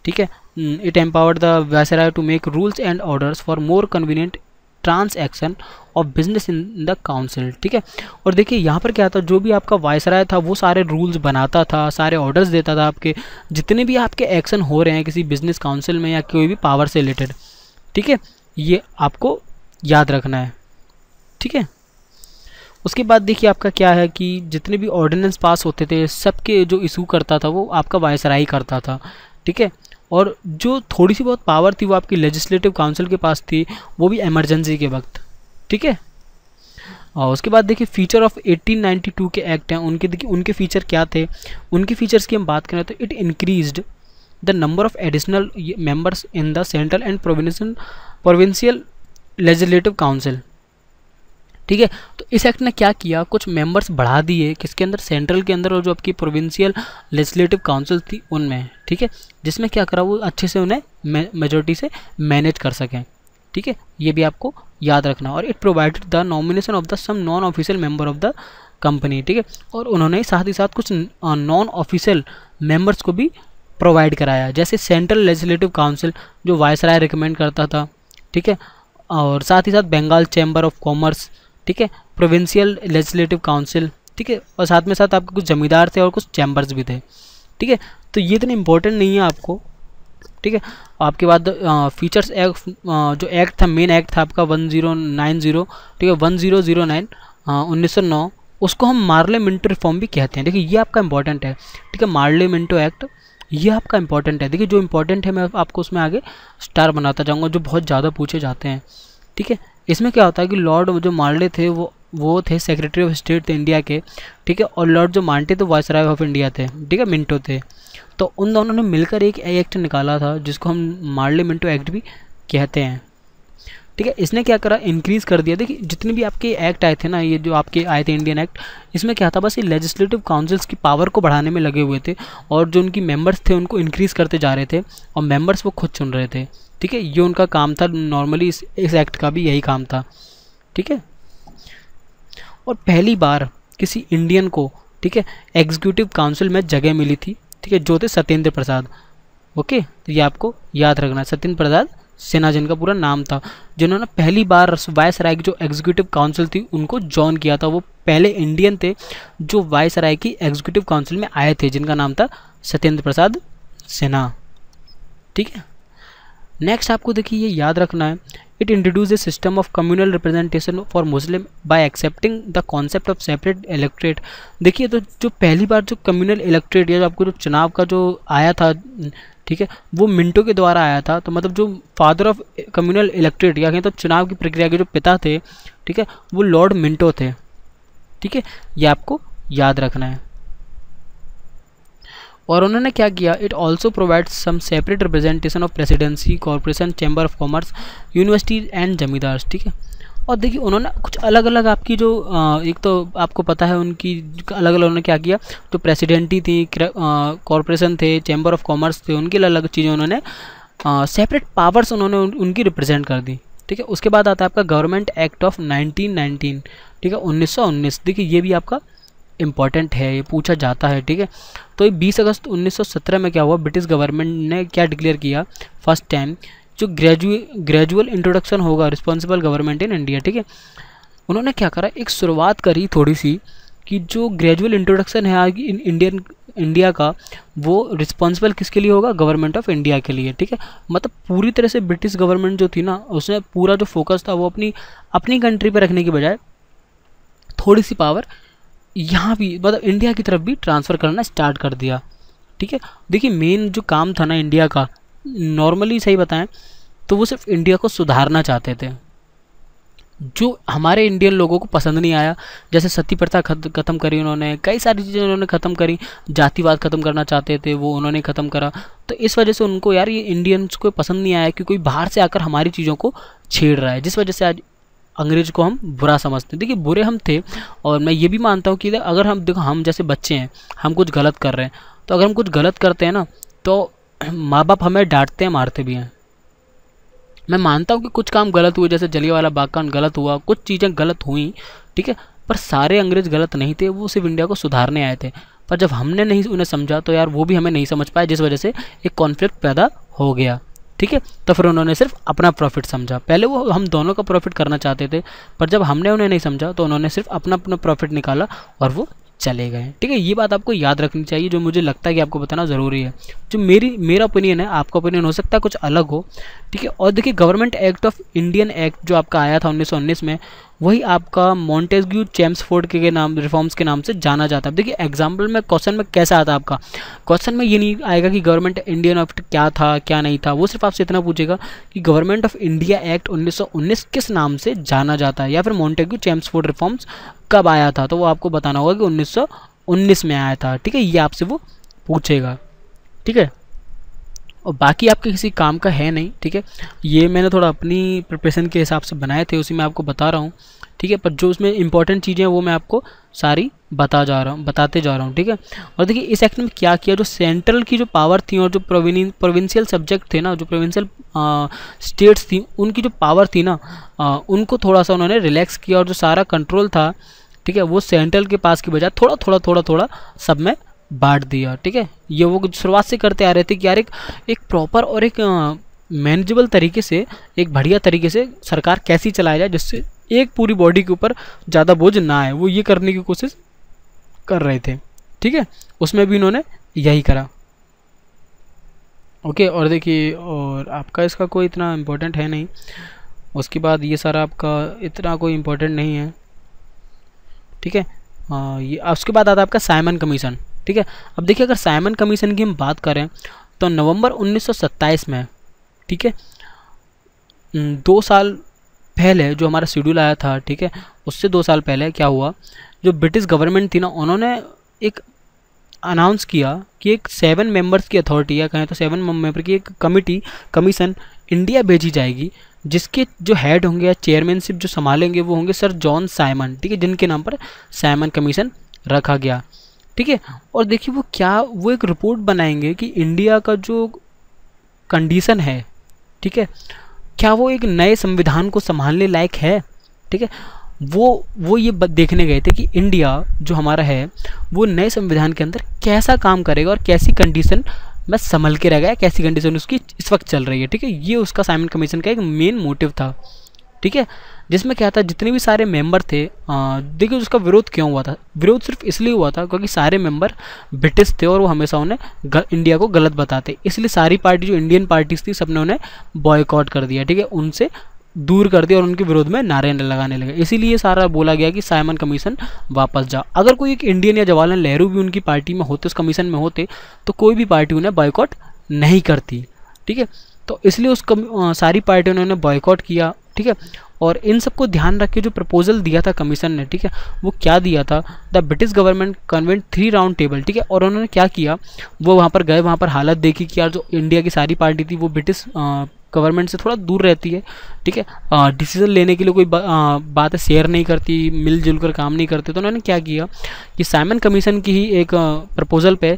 ठीक है। It empowered the viceroy to make rules and orders for more convenient transaction of business in the council, ठीक है। और देखिए यहाँ पर क्या था, जो भी आपका वायसराय था वो सारे रूल्स बनाता था, सारे ऑर्डर्स देता था, आपके जितने भी आपके एक्शन हो रहे हैं किसी बिजनेस काउंसिल में या कोई भी पावर से रिलेटेड, ठीक है, ये आपको याद रखना है, ठीक है। उसके बाद देखिए आपका क्या है कि जितने भी ऑर्डिनेंस पास होते थे सबके जो इशू करता था वो आपका वायसराय करता था, ठीक है। और जो थोड़ी सी बहुत पावर थी वो आपकी लेजिस्लेटिव काउंसिल के पास थी, वो भी इमरजेंसी के वक्त, ठीक है। और उसके बाद देखिए फीचर ऑफ 1892 के एक्ट हैं, उनके देखिए उनके फीचर क्या थे। उनके फीचर्स की हम बात करें तो it increased the number of additional members in the central and provincial legislative council, ठीक है। तो इस एक्ट ने क्या किया, कुछ मेंबर्स बढ़ा दिए किसके अंदर, सेंट्रल के अंदर, और जो आपकी प्रोविंशियल लेजिस्लेटिव काउंसिल थी उनमें, ठीक है। जिसमें क्या करा, वो अच्छे से उन्हें मेजोरिटी से मैनेज कर सकें, ठीक है। ये भी आपको याद रखना। और it provided the nomination of the some non official member of the company, ठीक है। और उन्होंने साथ ही साथ कुछ नॉन ऑफिशियल मेंबर्स को भी प्रोवाइड कराया, जैसे सेंट्रल लेजिस्लेटिव काउंसिल जो वायसराय रिकमेंड करता था, ठीक है। और साथ ही साथ बंगाल चैम्बर ऑफ कॉमर्स, ठीक है, प्रोविंशियल लेजिस्लेटिव काउंसिल, ठीक है। और साथ में साथ आपके कुछ जमींदार थे और कुछ चैम्बर्स भी थे, ठीक है। तो ये इतने इंपॉर्टेंट नहीं है आपको, ठीक है। आपके बाद फीचर्स एक्ट, जो एक्ट था, मेन एक्ट था आपका 1090, ठीक है, 1009 1909, उसको हम मार्लियामेंटो रिफॉर्म भी कहते हैं। देखिए ये आपका इंपॉर्टेंट है, ठीक है, मार्लियामेंटो एक्ट, ये आपका इंपॉर्टेंट है। देखिए जो इंपॉर्टेंट है मैं आपको उसमें आगे स्टार बनाता जाऊँगा, जो बहुत ज़्यादा पूछे जाते हैं, ठीक है। इसमें क्या होता है कि लॉर्ड जो मार्ले थे वो थे सेक्रेटरी ऑफ स्टेट थे इंडिया के, ठीक है। और लॉर्ड जो मांटे थे वायसराय ऑफ इंडिया थे, ठीक है, मिंटो थे। तो उन दोनों ने मिलकर एक एक्ट निकाला था जिसको हम मार्लियामेंटो एक्ट भी कहते हैं, ठीक है। इसने क्या करा, इंक्रीज़ कर दिया। देखिए जितने भी आपके एक्ट आए थे ना, ये जो आपके आए थे इंडियन एक्ट, इसमें क्या था, बस ये लेजिस्लेटिव काउंसिल्स की पावर को बढ़ाने में लगे हुए थे, और जो उनकी मेंबर्स थे उनको इंक्रीज़ करते जा रहे थे, और मेंबर्स वो खुद चुन रहे थे, ठीक है। ये उनका काम था, नॉर्मली इस एक्ट का भी यही काम था, ठीक है। और पहली बार किसी इंडियन को, ठीक है, एग्जीक्यूटिव काउंसिल में जगह मिली थी, ठीक है, जो थे सत्येंद्र प्रसाद, ओके। तो ये आपको याद रखना है, सत्येंद्र प्रसाद सिन्हा जिनका पूरा नाम था, जिन्होंने पहली बार वायसराय की जो एग्जीक्यूटिव काउंसिल थी उनको ज्वाइन किया था। वो पहले इंडियन थे जो वायसराय की एग्जीक्यूटिव काउंसिल में आए थे, जिनका नाम था सत्येंद्र प्रसाद सिन्हा, ठीक है। नेक्स्ट आपको देखिए ये याद रखना है, it introduce a system of communal representation for Muslim by accepting the concept of separate electorate. देखिए तो जो पहली बार जो कम्युनल इलेक्ट्रेट या जो आपको जो चुनाव का जो आया था, ठीक है, वो मिंटो के द्वारा आया था। तो मतलब जो फादर ऑफ कम्युनल इलेक्ट्रेट या कहें तो चुनाव की प्रक्रिया के जो पिता थे, ठीक है, वो लॉर्ड मिंटो थे, ठीक है। ये आपको याद रखना है। और उन्होंने क्या किया, it also provide some separate representation of presidency, corporation, chamber of commerce, university and zamindar, ठीक है। और देखिए उन्होंने कुछ अलग अलग आपकी जो एक तो आपको पता है उनकी अलग अलग उन्होंने क्या किया, जो प्रेसिडेंटी थी, कॉर्पोरेशन थे, चैम्बर ऑफ कॉमर्स थे, उनकी अलग अलग चीज़ें उन्होंने सेपरेट पावर्स उन्होंने उनकी रिप्रेजेंट कर दी, ठीक है। उसके बाद आता है आपका गवर्नमेंट एक्ट ऑफ 1919, ठीक है, 1919। देखिए ये भी आपका इम्पॉर्टेंट है, ये पूछा जाता है, ठीक है। तो 20 अगस्त 1917 में क्या हुआ, ब्रिटिश गवर्नमेंट ने क्या डिक्लेयर किया, फर्स्ट टाइम जो ग्रेजुअल इंट्रोडक्शन होगा रिस्पॉन्सिबल गवर्नमेंट इन इंडिया, ठीक है। उन्होंने क्या करा, एक शुरुआत करी थोड़ी सी कि जो ग्रेजुअल इंट्रोडक्शन है आगे इंडिया का, वो रिस्पॉन्सिबल किसके लिए होगा, गवर्नमेंट ऑफ इंडिया के लिए। ठीक है, मतलब पूरी तरह से ब्रिटिश गवर्नमेंट जो थी ना, उसने पूरा जो फोकस था वो अपनी कंट्री पे रखने के बजाय थोड़ी सी पावर यहाँ भी मतलब इंडिया की तरफ भी ट्रांसफ़र करना स्टार्ट कर दिया। ठीक है, देखिए मेन जो काम था ना इंडिया का, नॉर्मली सही बताएं तो वो सिर्फ इंडिया को सुधारना चाहते थे, जो हमारे इंडियन लोगों को पसंद नहीं आया। जैसे सती प्रथा ख़त्म करी उन्होंने, कई सारी चीज़ें उन्होंने ख़त्म करी, जातिवाद ख़त्म करना चाहते थे वो उन्होंने ख़त्म करा। तो इस वजह से उनको यार ये इंडियंस को पसंद नहीं आया कि कोई बाहर से आकर हमारी चीज़ों को छेड़ रहा है, जिस वजह से आज अंग्रेज को हम बुरा समझते हैं। देखिए बुरे हम थे, और मैं ये भी मानता हूँ कि अगर हम देखो हम जैसे बच्चे हैं, हम कुछ गलत कर रहे हैं, तो अगर हम कुछ गलत करते हैं ना तो माँ बाप हमें डांटते हैं, मारते भी हैं। मैं मानता हूँ कि कुछ काम गलत हुए, जैसे जलियांवाला बाग कांड गलत हुआ, कुछ चीज़ें गलत हुई, ठीक है, पर सारे अंग्रेज गलत नहीं थे, वो सिर्फ इंडिया को सुधारने आए थे। पर जब हमने नहीं उन्हें समझा तो यार वो भी हमें नहीं समझ पाए, जिस वजह से एक कॉन्फ्लिक्ट पैदा हो गया। ठीक है, तो फिर उन्होंने सिर्फ अपना प्रॉफिट समझा। पहले वो हम दोनों का प्रॉफिट करना चाहते थे, पर जब हमने उन्हें नहीं समझा तो उन्होंने सिर्फ अपना अपना प्रॉफिट निकाला और वो चले गए। ठीक है, ये बात आपको याद रखनी चाहिए, जो मुझे लगता है कि आपको बताना ज़रूरी है। जो मेरा ओपिनियन है, आपका ओपिनियन हो सकता है कुछ अलग हो। ठीक है, और देखिए government act of Indian act जो आपका आया था 1919 में, वही आपका मॉन्टेस्क्यू चेम्सफोर्ड के नाम रिफॉर्म्स के नाम से जाना जाता है। देखिए एग्जाम्पल में क्वेश्चन में कैसा आता है आपका, क्वेश्चन में ये नहीं आएगा कि गवर्नमेंट इंडियन एक्ट क्या था क्या नहीं था, वो सिर्फ आपसे इतना पूछेगा कि गवर्नमेंट ऑफ इंडिया एक्ट 1919 किस नाम से जाना जाता है, या फिर मॉन्टेस्क्यू चेम्सफोर्ड रिफॉर्म्स कब आया था, तो वो आपको बताना होगा कि 1919 में आया था। ठीक है, ये आपसे वो पूछेगा। ठीक है, और बाकी आपके किसी काम का है नहीं। ठीक है, ये मैंने थोड़ा अपनी प्रिपरेशन के हिसाब से बनाए थे, उसी में आपको बता रहा हूँ। ठीक है, पर जो उसमें इंपॉर्टेंट चीज़ें हैं वो मैं आपको सारी बताते जा रहा हूँ। ठीक है, और देखिए इस एक्ट में क्या किया, जो सेंट्रल की जो पावर थी और जो प्रोविंशियल सब्जेक्ट थे ना, जो प्रोविंशियल स्टेट्स थी, उनकी जो पावर थी ना, उनको थोड़ा सा उन्होंने रिलैक्स किया, और जो सारा कंट्रोल था, ठीक है, वो सेंट्रल के पास की बजाय थोड़ा सब में बांट दिया। ठीक है, ये वो शुरुआत से करते आ रहे थे कि यार एक प्रॉपर और एक मैनेजेबल तरीके से, एक बढ़िया तरीके से सरकार कैसी चलाया जाए, जिससे एक पूरी बॉडी के ऊपर ज़्यादा बोझ ना आए, वो ये करने की कोशिश कर रहे थे। ठीक है, उसमें भी इन्होंने यही करा। ओके, और देखिए और आपका इसका कोई इतना इम्पोर्टेंट है नहीं, उसके बाद ये सारा आपका इतना कोई इम्पोर्टेंट नहीं है। ठीक है, ये उसके बाद आता है आपका साइमन कमीशन। ठीक है, अब देखिए अगर साइमन कमीशन की हम बात करें तो नवंबर 1927 में, ठीक है, 2 साल पहले जो हमारा शेड्यूल आया था, ठीक है, उससे 2 साल पहले क्या हुआ, जो ब्रिटिश गवर्नमेंट थी ना, उन्होंने एक अनाउंस किया कि एक 7 मेंबर्स की अथॉरिटी, या कहें तो 7 मेंबर की एक कमीशन इंडिया भेजी जाएगी, जिसके जो हेड होंगे या चेयरमैनशिप जो संभालेंगे वो होंगे सर जॉन साइमन। ठीक है, जिनके नाम पर साइमन कमीशन रखा गया। ठीक है, और देखिए वो एक रिपोर्ट बनाएंगे कि इंडिया का जो कंडीशन है, ठीक है, क्या वो एक नए संविधान को संभालने लायक है। ठीक है, वो ये देखने गए थे कि इंडिया जो हमारा है वो नए संविधान के अंदर कैसा काम करेगा और कैसी कंडीशन में संभल के रह गया, कैसी कंडीशन उसकी इस वक्त चल रही है। ठीक है, ये उसका साइमन कमीशन का एक मेन मोटिव था। ठीक है, जिसमें क्या था, जितने भी सारे मेंबर थे, देखिए उसका विरोध क्यों हुआ था, विरोध सिर्फ इसलिए हुआ था क्योंकि सारे मेंबर ब्रिटिश थे और वो हमेशा उन्हें इंडिया को गलत बताते, इसलिए सारी पार्टी जो इंडियन पार्टीज थी सबने उन्हें बॉयकॉट कर दिया। ठीक है, उनसे दूर कर दिया और उनके विरोध में नारे लगाने लगे, इसीलिए सारा बोला गया कि साइमन कमीशन वापस जाओ। अगर कोई एक इंडियन या जवाहरलाल नेहरू भी उनकी पार्टी में होते, उस कमीशन में होते, तो कोई भी पार्टी उन्हें बॉयकॉट नहीं करती। ठीक है, तो इसलिए उस सारी पार्टियों ने उन्हें बॉयकॉट किया। ठीक है, और इन सबको ध्यान रख के जो प्रपोजल दिया था कमीशन ने, ठीक है, वो क्या दिया था, the British government convent 3 round table. ठीक है, और उन्होंने क्या किया, वो वहाँ पर गए, वहाँ पर हालत देखी कि यार जो इंडिया की सारी पार्टी थी वो ब्रिटिश गवर्नमेंट से थोड़ा दूर रहती है। ठीक है, डिसीजन लेने के लिए कोई बातें शेयर नहीं करती, मिलजुल कर काम नहीं करते, तो उन्होंने क्या किया कि साइमन कमीशन की ही एक प्रपोजल पे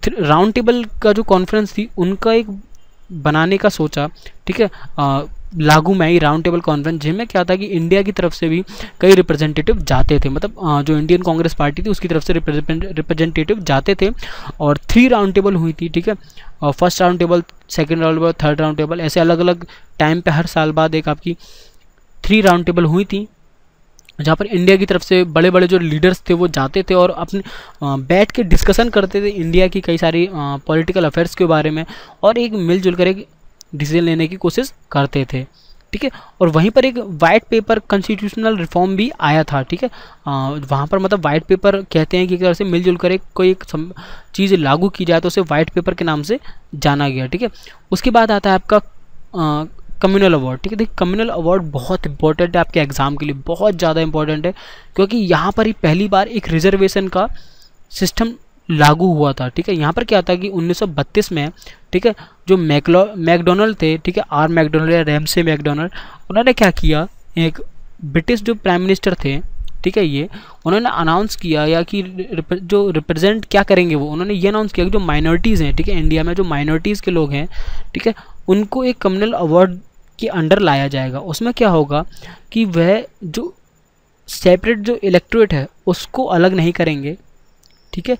राउंड टेबल का जो कॉन्फ्रेंस थी उनका एक बनाने का सोचा। ठीक है, लागू में ही राउंड टेबल कॉन्फ्रेंस, जिसमें क्या था कि इंडिया की तरफ से भी कई रिप्रेजेंटेटिव जाते थे, मतलब जो इंडियन कांग्रेस पार्टी थी उसकी तरफ से रिप्रेजेंटेटिव जाते थे, और 3 राउंड टेबल हुई थी। ठीक है, और first round table, second round table, third round table, ऐसे अलग अलग टाइम पे हर साल बाद एक आपकी 3 राउंड टेबल हुई थी। जहाँ पर इंडिया की तरफ से बड़े बड़े जो लीडर्स थे वो जाते थे और अपने बैठ के डिस्कशन करते थे इंडिया की कई सारी पॉलिटिकल अफेयर्स के बारे में, और एक मिलजुल कर एक डिसीजन लेने की कोशिश करते थे। ठीक है, और वहीं पर एक वाइट पेपर कॉन्स्टिट्यूशनल रिफॉर्म भी आया था। ठीक है, वहाँ पर मतलब वाइट पेपर कहते हैं कि अगर से मिलजुल कर एक कोई एक चीज़ लागू की जाए तो उसे वाइट पेपर के नाम से जाना गया। ठीक है, उसके बाद आता है आपका कम्युनल अवार्ड। ठीक है, देखिए कम्युनल अवार्ड बहुत इंपॉर्टेंट है आपके एग्जाम के लिए, बहुत ज़्यादा इंपॉर्टेंट है, क्योंकि यहाँ पर ही पहली बार एक रिजर्वेशन का सिस्टम लागू हुआ था। ठीक है, यहाँ पर क्या था कि 1932 में, ठीक है, जो मैकडोनल्ड थे, ठीक है, आर मैकडोनल्ड या रैमसे मैकडोनल्ड, उन्होंने क्या किया, एक ब्रिटिश जो प्राइम मिनिस्टर थे, ठीक है, ये उन्होंने अनाउंस किया या कि जो रिप्रेजेंट क्या करेंगे वो, उन्होंने ये अनाउंस किया कि जो माइनॉरिटीज़ हैं, ठीक है, इंडिया में जो माइनॉरिटीज़ के लोग हैं, ठीक है, उनको एक कम्युनल अवार्ड के अंडर लाया जाएगा। उसमें क्या होगा कि वह जो सेपरेट जो इलेक्टोरेट है उसको अलग नहीं करेंगे। ठीक है,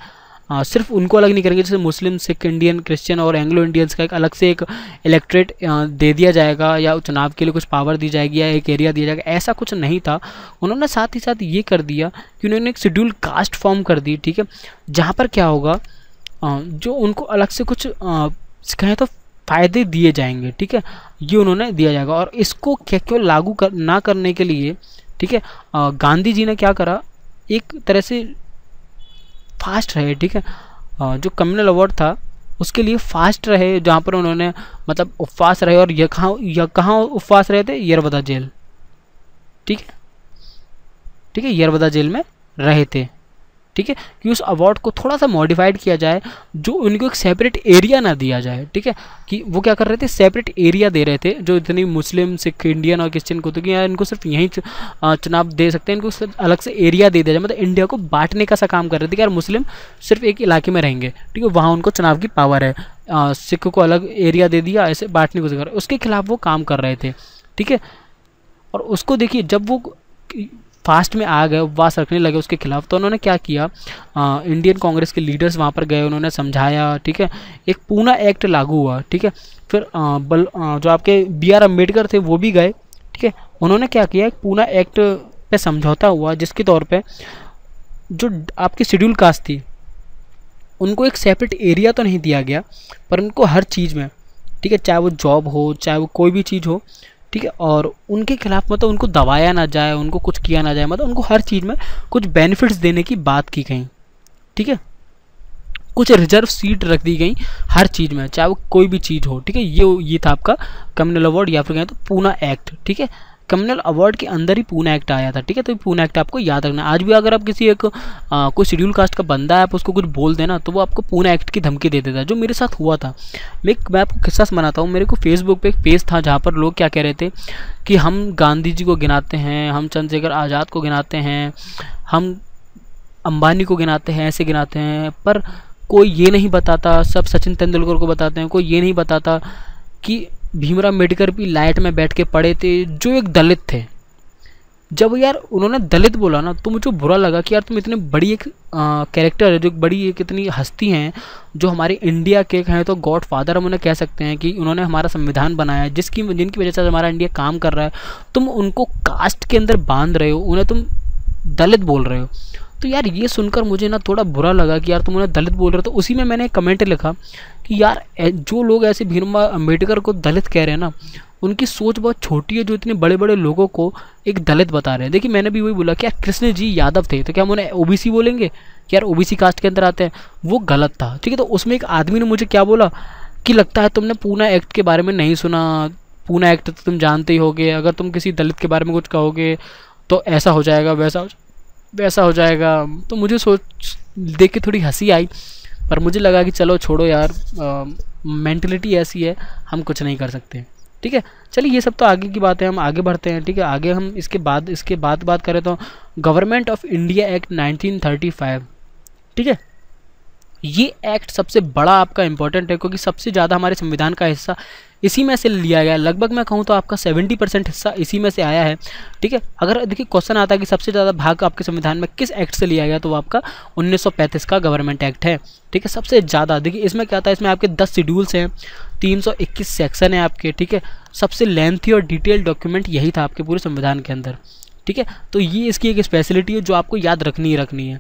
सिर्फ उनको अलग नहीं करेंगे, जैसे मुस्लिम, सिख, इंडियन, क्रिश्चियन और एंग्लो इंडियंस का एक अलग से एक इलेक्ट्रेट दे दिया जाएगा, या चुनाव के लिए कुछ पावर दी जाएगी, या एक एरिया दिया जाएगा, ऐसा कुछ नहीं था। उन्होंने साथ ही साथ ये कर दिया कि उन्होंने एक शेड्यूल कास्ट फॉर्म कर दी। ठीक है, जहाँ पर क्या होगा, जो उनको अलग से कुछ कहें तो फ़ायदे दिए जाएंगे। ठीक है, ये उन्होंने दिया जाएगा, और इसको केवल लागू ना करने के लिए, ठीक है, गांधी जी ने क्या करा, एक तरह से फास्ट रहे। ठीक है, जो कम्युनल अवार्ड था उसके लिए फास्ट रहे, जहाँ पर उन्होंने मतलब उपवास रहे, और यह कहाँ उपवास रहे थे, यरवदा जेल। ठीक है, ठीक है, यरवदा जेल में रहे थे। ठीक है, कि उस अवार्ड को थोड़ा सा मॉडिफाइड किया जाए, जो उनको एक सेपरेट एरिया ना दिया जाए। ठीक है, कि वो क्या कर रहे थे, सेपरेट एरिया दे रहे थे, जो इतनी मुस्लिम, सिख, इंडियन और क्रिश्चियन को, तो कि यार इनको सिर्फ यहीं चुनाव दे सकते हैं, इनको सिर्फ अलग से एरिया दे दिया जाए, मतलब इंडिया को बांटने का सा काम कर रहे थे कि यार मुस्लिम सिर्फ एक इलाके में रहेंगे, ठीक है, वहाँ उनको चुनाव की पावर है, सिख को अलग एरिया दे दिया, ऐसे बांटने को कर, उसके खिलाफ वो काम कर रहे थे। ठीक है, और उसको देखिए जब वो फास्ट में आ गए, उपवास रखने लगे उसके खिलाफ, तो उन्होंने क्या किया, इंडियन कांग्रेस के लीडर्स वहाँ पर गए, उन्होंने समझाया। ठीक है, एक पूना एक्ट लागू हुआ। ठीक है, फिर जो आपके BR अम्बेडकर थे वो भी गए। ठीक है, उन्होंने क्या किया, एक पूना एक्ट पे समझौता हुआ, जिसके तौर पे जो आपकी शेड्यूल कास्ट थी उनको एक सेपरेट एरिया तो नहीं दिया गया, पर उनको हर चीज़ में, ठीक है, चाहे वो जॉब हो, चाहे वो कोई भी चीज़ हो, ठीक है, और उनके खिलाफ मतलब उनको दबाया ना जाए, उनको कुछ किया ना जाए, मतलब उनको हर चीज़ में कुछ बेनिफिट्स देने की बात की गई। ठीक है, कुछ रिजर्व सीट रख दी गई हर चीज़ में, चाहे वो कोई भी चीज़ हो। ठीक है, ये था आपका कम्युनल अवार्ड, या फिर कहें तो पूना एक्ट। ठीक है, कम्युनल अवार्ड के अंदर ही पूना एक्ट आया था। ठीक है, तो पूना एक्ट आपको याद रखना। आज भी अगर आप किसी एक कोई शेड्यूल कास्ट का बंदा है, आप उसको कुछ बोल देना तो वो आपको पूना एक्ट की धमकी दे देता है, जो मेरे साथ हुआ था। मैं आपको किस्सा सुनाता हूँ। मेरे को फेसबुक पे एक पेज था जहाँ पर लोग क्या कह रहे थे कि हम गांधी जी को गिनाते हैं, हम चंद्रशेखर आज़ाद को गिनाते हैं, हम अंबानी को गिनाते हैं, ऐसे गिनाते हैं, पर कोई ये नहीं बताता, सब सचिन तेंदुलकर को बताते हैं, कोई ये नहीं बताता कि भीमराव अम्बेडकर भी लाइट में बैठ के पढ़े थे, जो एक दलित थे। जब यार उन्होंने दलित बोला ना, तो मुझे बुरा लगा कि यार तुम इतने बड़ी एक कैरेक्टर है, जो बड़ी एक इतनी हस्ती हैं, जो हमारे इंडिया के हैं तो गॉड फादर हम उन्हें कह सकते हैं, कि उन्होंने हमारा संविधान बनाया है, जिनकी वजह से हमारा इंडिया काम कर रहा है, तुम उनको कास्ट के अंदर बांध रहे हो, उन्हें तुम दलित बोल रहे हो। तो यार ये सुनकर मुझे ना थोड़ा बुरा लगा कि यार तुम उन्हें दलित बोल रहे हो। तो उसी में मैंने कमेंट लिखा कि यार जो लोग ऐसे भीमराव अम्बेडकर को दलित कह रहे हैं ना, उनकी सोच बहुत छोटी है, जो इतने बड़े बड़े लोगों को एक दलित बता रहे हैं। देखिए मैंने भी वही बोला कि यार कृष्ण जी यादव थे, तो क्या हम उन्हें ओबीसी बोलेंगे कि यार ओबीसी कास्ट के अंदर आते हैं? वो गलत था। ठीक है, तो उसमें एक आदमी ने मुझे क्या बोला कि लगता है तुमने पूना एक्ट के बारे में नहीं सुना, पूना एक्ट तो तुम जानते ही होगे, अगर तुम किसी दलित के बारे में कुछ कहोगे तो ऐसा हो जाएगा, वैसा हो जाएगा। तो मुझे सोच देख के थोड़ी हंसी आई, पर मुझे लगा कि चलो छोड़ो यार, मेंटलिटी ऐसी है, हम कुछ नहीं कर सकते। ठीक है, चलिए ये सब तो आगे की बात है, हम आगे बढ़ते हैं। ठीक है, आगे हम इसके बाद बात करें तो गवर्नमेंट ऑफ इंडिया एक्ट 1935। ठीक है, ये एक्ट सबसे बड़ा आपका इंपॉर्टेंट है, क्योंकि सबसे ज़्यादा हमारे संविधान का हिस्सा इसी में से लिया गया है। लगभग मैं कहूँ तो आपका 70% हिस्सा इसी में से आया है। ठीक है, अगर देखिए क्वेश्चन आता है कि सबसे ज़्यादा भाग आपके संविधान में किस एक्ट से लिया गया, तो वो आपका 1935 का गवर्नमेंट एक्ट है। ठीक है, सबसे ज़्यादा देखिए इसमें क्या था, इसमें आपके 10 शेड्यूल्स हैं, 321 सेक्शन है आपके। ठीक है, सबसे लेंथी और डिटेल डॉक्यूमेंट यही था आपके पूरे संविधान के अंदर। ठीक है, तो ये इसकी एक स्पेशलिटी है जो आपको याद रखनी ही रखनी है।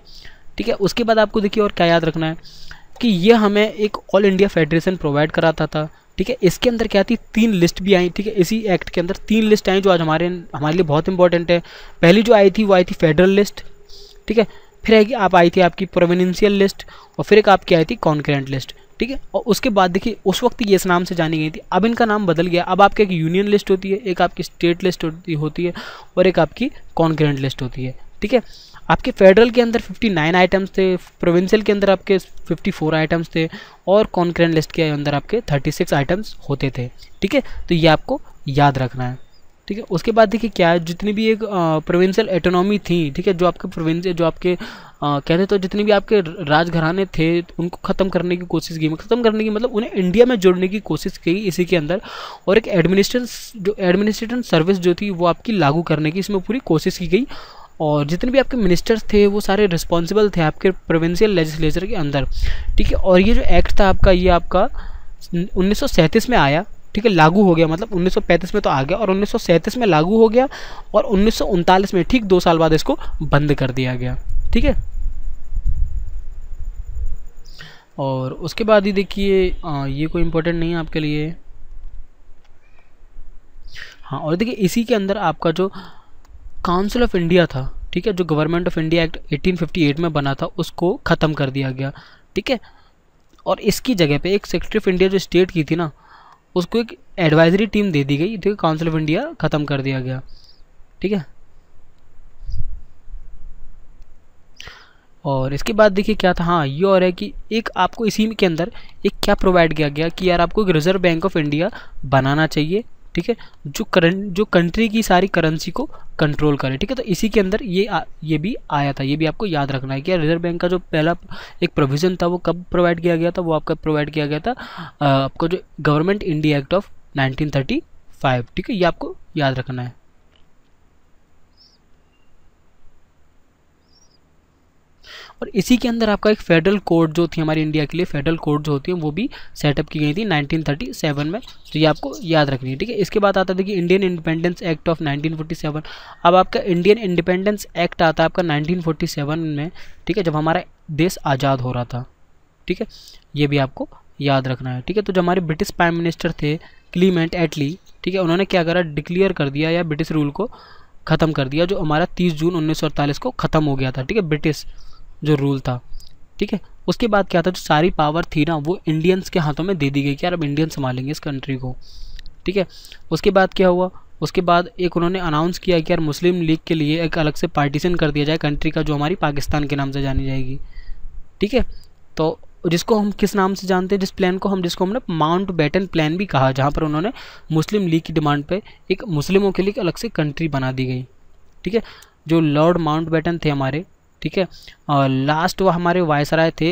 ठीक है, उसके बाद आपको देखिए और क्या याद रखना है कि ये हमें एक ऑल इंडिया फेडरेशन प्रोवाइड कराता था। ठीक है, इसके अंदर क्या थी, 3 लिस्ट भी आई। ठीक है, इसी एक्ट के अंदर 3 लिस्ट आई जो आज हमारे लिए बहुत इंपॉर्टेंट है। पहली जो आई थी वो आई थी फेडरल लिस्ट। ठीक है, फिर आई थी आपकी प्रोविंशियल लिस्ट, और फिर एक आपकी आई थी कॉन्करेंट लिस्ट। ठीक है, और उसके बाद देखिए उस वक्त ये इस नाम से जानी गई थी, अब इनका नाम बदल गया। अब आपकी एक यूनियन लिस्ट होती है, एक आपकी स्टेट लिस्ट होती है और एक आपकी कॉन्करेंट लिस्ट होती है। ठीक है, आपके फेडरल के अंदर 59 आइटम्स थे, प्रोविंशियल के अंदर आपके 54 आइटम्स थे, और कॉन्करेंट लिस्ट के अंदर आपके 36 आइटम्स होते थे। ठीक है, तो ये आपको याद रखना है। ठीक है, उसके बाद देखिए क्या है, जितनी भी एक प्रोविंशियल ऑटोनॉमी थी, ठीक है, जो आपके प्रोविंशियल जो आपके कहते तो जितने भी आपके राजघराने थे उनको ख़त्म करने की कोशिश की, ख़त्म करने की मतलब उन्हें इंडिया में जोड़ने की कोशिश की इसी के अंदर, और एक एडमिनिस्ट्रेशन सर्विस जो थी वो आपकी लागू करने की इसमें पूरी कोशिश की गई। और जितने भी आपके मिनिस्टर्स थे वो सारे रिस्पॉन्सिबल थे आपके प्रोविंशियल लेजिस्लेचर के अंदर। ठीक है, और ये जो एक्ट था आपका, ये आपका 1937 में आया। ठीक है, लागू हो गया, मतलब 1935 में तो आ गया और 1937 में लागू हो गया, और 1939 में ठीक 2 साल बाद इसको बंद कर दिया गया। ठीक है, और उसके बाद ही देखिए ये कोई इम्पोर्टेंट नहीं है आपके लिए। हाँ, और देखिए इसी के अंदर आपका जो काउंसिल ऑफ इंडिया था, ठीक है, जो गवर्नमेंट ऑफ इंडिया एक्ट 1858 में बना था उसको ख़त्म कर दिया गया। ठीक है, और इसकी जगह पे एक सेक्रेटरी ऑफ इंडिया जो स्टेट की थी ना, उसको एक एडवाइजरी टीम दे दी गई। ठीक है, काउंसिल ऑफ इंडिया ख़त्म कर दिया गया। ठीक है, और इसके बाद देखिए क्या था, हाँ ये और है कि एक आपको इसी के अंदर एक क्या प्रोवाइड किया गया कि यार आपको एक रिजर्व बैंक ऑफ इंडिया बनाना चाहिए। ठीक है, जो कंट्री की सारी करेंसी को कंट्रोल करे। ठीक है, तो इसी के अंदर ये भी आया था, ये भी आपको याद रखना है कि रिजर्व बैंक का जो पहला एक प्रोविज़न था वो कब प्रोवाइड किया गया था, वो आपका प्रोवाइड किया गया था आपको जो गवर्नमेंट इंडिया एक्ट ऑफ 1935। ठीक है, ये आपको याद रखना है। और इसी के अंदर आपका एक फेडरल कोड जो थी हमारी इंडिया के लिए, फेडरल कोड जो होती है वो भी सेटअप की गई थी 1937 में, तो ये आपको याद रखनी है। ठीक है, इसके बाद आता है देखिए इंडियन इंडिपेंडेंस एक्ट ऑफ 1947। अब आपका इंडियन इंडिपेंडेंस एक्ट आता है आपका 1947 में। ठीक है, जब हमारा देश आज़ाद हो रहा था। ठीक है, ये भी आपको याद रखना है। ठीक है, तो जो हमारे ब्रिटिश प्राइम मिनिस्टर थे क्लीमेंट एटली, ठीक है, उन्होंने क्या करा, डिक्लेयर कर दिया या ब्रिटिश रूल को ख़त्म कर दिया, जो हमारा 30 जून 1948 को ख़त्म हो गया था। ठीक है, ब्रिटिश जो रूल था। ठीक है, उसके बाद क्या था, जो सारी पावर थी ना वो इंडियंस के हाथों में दे दी गई कि यार अब इंडियन संभालेंगे इस कंट्री को। ठीक है, उसके बाद क्या हुआ, उसके बाद एक उन्होंने अनाउंस किया कि यार मुस्लिम लीग के लिए एक अलग से पार्टीशन कर दिया जाए कंट्री का, जो हमारी पाकिस्तान के नाम से जानी जाएगी। ठीक है, तो जिसको हम किस नाम से जानते हैं, जिस प्लान को जिसको हमने माउंट बैटन प्लान भी कहा, जहाँ पर उन्होंने मुस्लिम लीग की डिमांड पे एक मुस्लिमों के लिए एक अलग से कंट्री बना दी गई। ठीक है, जो लॉर्ड माउंट बैटन थे हमारे, ठीक है, लास्ट वो हमारे वायसराय थे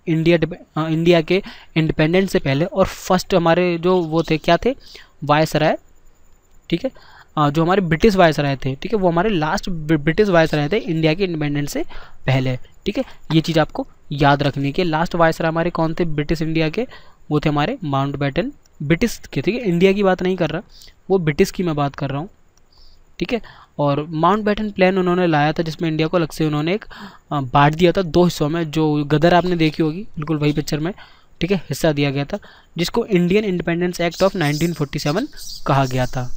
इंडिया के इंडिपेंडेंस से पहले, और फर्स्ट हमारे जो वो थे क्या थे, वायसराय। ठीक है, जो हमारे ब्रिटिश वायसराय थे, ठीक है, वो हमारे लास्ट ब्रिटिश वायसराय थे इंडिया के इंडिपेंडेंस से पहले। ठीक है, ये चीज़ आपको याद रखनी है कि लास्ट वायसराय हमारे कौन थे ब्रिटिश इंडिया के, वो थे हमारे माउंट बैटन, ब्रिटिश के। ठीक है, इंडिया की बात नहीं कर रहा, वो ब्रिटिश की मैं बात कर रहा हूँ। ठीक है, और माउंट बैटन प्लान उन्होंने लाया था जिसमें इंडिया को अलग से उन्होंने एक बांट दिया था 2 हिस्सों में, जो गदर आपने देखी होगी बिल्कुल वही पिक्चर में। ठीक है, हिस्सा दिया गया था जिसको इंडियन इंडिपेंडेंस एक्ट ऑफ 1947 कहा गया था।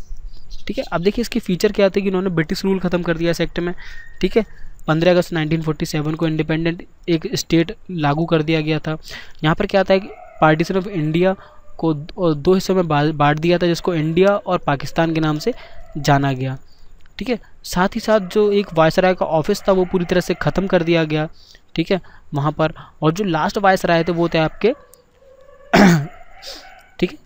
ठीक है, अब देखिए इसके फीचर क्या थे कि इन्होंने ब्रिटिश रूल खत्म कर दिया इस एक्ट में। ठीक है, 15 अगस्त 1947 को इंडिपेंडेंट एक स्टेट लागू कर दिया गया था। यहाँ पर क्या था कि पार्टीशन ऑफ इंडिया को 2 हिस्सों में बांट दिया था, जिसको इंडिया और पाकिस्तान के नाम से जाना गया। ठीक है, साथ ही साथ जो एक वायसराय का ऑफिस था वो पूरी तरह से ख़त्म कर दिया गया। ठीक है, वहाँ पर, और जो लास्ट वायसराय थे वो थे आपके ठीक है,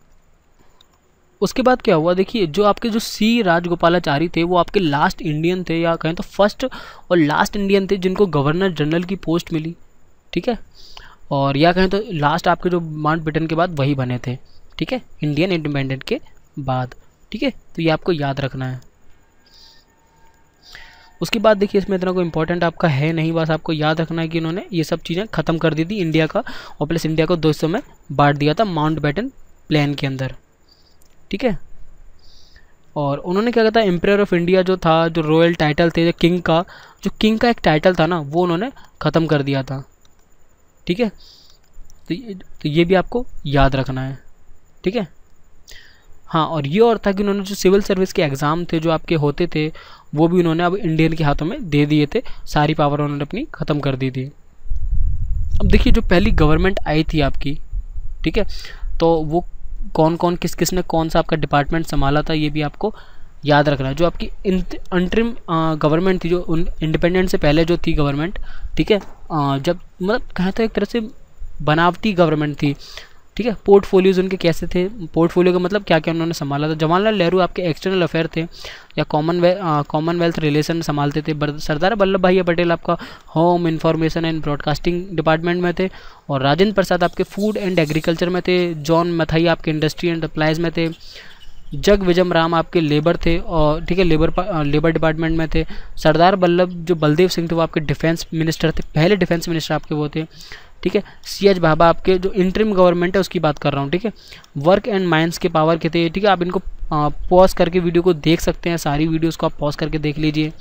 उसके बाद क्या हुआ देखिए, जो आपके जो सी राजगोपालाचारी थे वो आपके लास्ट इंडियन थे, या कहें तो फर्स्ट और लास्ट इंडियन थे जिनको गवर्नर जनरल की पोस्ट मिली। ठीक है, और या कहें तो लास्ट आपके जो माउंट बैटन के बाद वही बने थे। ठीक है, इंडियन इंडिपेंडेंट के बाद। ठीक है, तो ये आपको याद रखना है। उसके बाद देखिए इसमें इतना कोई इंपॉर्टेंट आपका है नहीं, बस आपको याद रखना है कि इन्होंने ये सब चीज़ें ख़त्म कर दी थी इंडिया का, और प्लस इंडिया को 2 हिस्सों में बांट दिया था माउंट बैटन प्लान के अंदर। ठीक है, और उन्होंने क्या कहता है एम्पायर ऑफ इंडिया जो था, जो रॉयल टाइटल थे, जो किंग का एक टाइटल था ना, वो उन्होंने ख़त्म कर दिया था। ठीक है, तो ये भी आपको याद रखना है। ठीक है, हाँ, और ये और था कि उन्होंने जो सिविल सर्विस के एग्ज़ाम थे जो आपके होते थे, वो भी उन्होंने अब इंडियन के हाथों में दे दिए थे, सारी पावर उन्होंने अपनी ख़त्म कर दी थी। अब देखिए जो पहली गवर्नमेंट आई थी आपकी, ठीक है, तो वो कौन कौन किस ने कौन सा आपका डिपार्टमेंट संभाला था, ये भी आपको याद रखना है। जो आपकी अंतरिम गवर्नमेंट थी, जो इंडिपेंडेंट से पहले जो थी गवर्नमेंट, ठीक है, जब मतलब कहें तो एक तरह से बनावटी गवर्नमेंट थी। ठीक है, पोर्टफोलियोज उनके कैसे थे, पोर्टफोलियो का मतलब क्या क्या उन्होंने संभाला था। जवाहरलाल नेहरू आपके एक्सटर्नल अफेयर थे या कॉमनवेल्थ रिलेशन संभालते थे। सरदार वल्लभ भाई पटेल आपका home, information and broadcasting department में थे। और राजेंद्र प्रसाद आपके फूड एंड एग्रीकल्चर में थे। जॉन मथाई आपके इंडस्ट्री एंड सप्लाईज में थे। जग विजम राम आपके लेबर थे, और ठीक है लेबर डिपार्टमेंट में थे। सरदार जो बलदेव सिंह थे वो आपके डिफेंस मिनिस्टर थे, पहले डिफेंस मिनिस्टर आपके वो थे। ठीक है, सी.एच. भाभा आपके जो इंटरिम गवर्नमेंट है उसकी बात कर रहा हूँ। ठीक है, वर्क एंड माइंस के पावर के थे। ठीक है, आप इनको पॉज करके वीडियो को देख सकते हैं, सारी वीडियोस को आप पॉज करके देख लीजिए।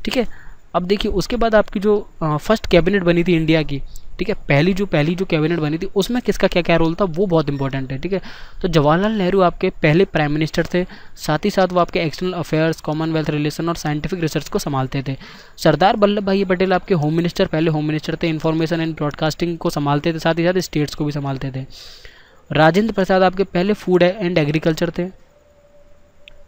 ठीक है, अब देखिए उसके बाद आपकी जो फर्स्ट कैबिनेट बनी थी इंडिया की, ठीक है, पहली जो कैबिनेट बनी थी उसमें किसका क्या क्या रोल था वो बहुत इंपॉर्टेंट है। ठीक है, तो जवाहरलाल नेहरू आपके पहले प्राइम मिनिस्टर थे, साथ ही साथ वो आपके एक्सटर्नल अफेयर्स, कॉमनवेल्थ रिलेशन और साइंटिफिक रिसर्च को संभालते थे। सरदार वल्लभ भाई पटेल आपके होम मिनिस्टर, पहले होम मिनिस्टर थे, इन्फॉर्मेशन एंड ब्रॉडकास्टिंग को संभालते थे, साथ ही साथ स्टेट्स को भी संभालते थे। राजेंद्र प्रसाद आपके पहले फूड एंड एग्रीकल्चर थे।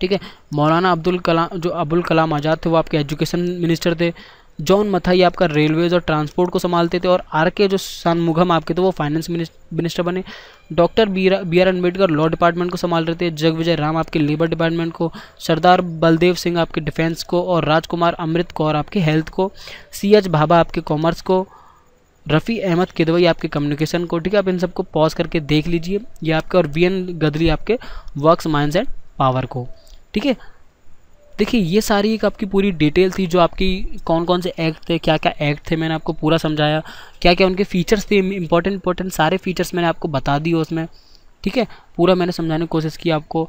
ठीक है, मौलाना अबुल कलाम आज़ाद थे वो आपके एजुकेशन मिनिस्टर थे। जॉन मथाई आपका रेलवेज और ट्रांसपोर्ट को संभालते थे। और आर.के. जो शानमुगम आपके थे वो फाइनेंस मिनिस्टर बने। Doctor B R Ambedkar law department को संभाल रहे थे। जगविजय राम आपके लेबर डिपार्टमेंट को। सरदार बलदेव सिंह आपके डिफेंस को। और राजकुमार अमृत कौर आपके हेल्थ को। सी.एच. भाभा आपके कॉमर्स को। रफ़ी अहमद किदवई आपके कम्युनिकेशन को। ठीक है, आप इन सबको पॉज करके देख लीजिए, ये आपके। और वी.एन. गदरी आपके वर्क्स, माइंस एंड पावर को। ठीक है, देखिए ये सारी एक आपकी पूरी डिटेल थी, जो आपकी कौन कौन से एक्ट थे, क्या क्या एक्ट थे, मैंने आपको पूरा समझाया। क्या क्या उनके फीचर्स थे, इंपॉर्टेंट सारे फीचर्स मैंने आपको बता दिए उसमें। ठीक है, पूरा मैंने समझाने की कोशिश की आपको।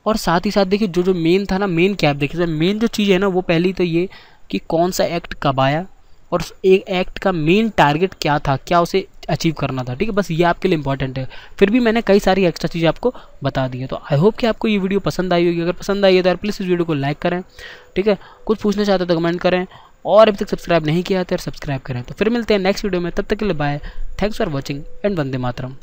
और साथ ही साथ देखिए जो मेन था ना, मेन क्या आप देखिए, मेन जो चीज़ है ना वो पहली तो ये कि कौन सा एक्ट कब आया और एक एक्ट का मेन टारगेट क्या था, क्या उसे अचीव करना था। ठीक है, बस ये आपके लिए इंपॉर्टेंट है। फिर भी मैंने कई सारी एक्स्ट्रा चीज़ें आपको बता दी है। तो आई होप कि आपको ये वीडियो पसंद आई होगी। अगर पसंद आई है तो यार प्लीज़ इस वीडियो को लाइक करें। ठीक है, कुछ पूछना चाहते हो तो कमेंट करें, और अभी तक सब्सक्राइब नहीं किया है तो यार सब्सक्राइब करें। तो फिर मिलते हैं नेक्स्ट वीडियो में, तब तक के लिए bye, thanks for watching and Vande Mataram.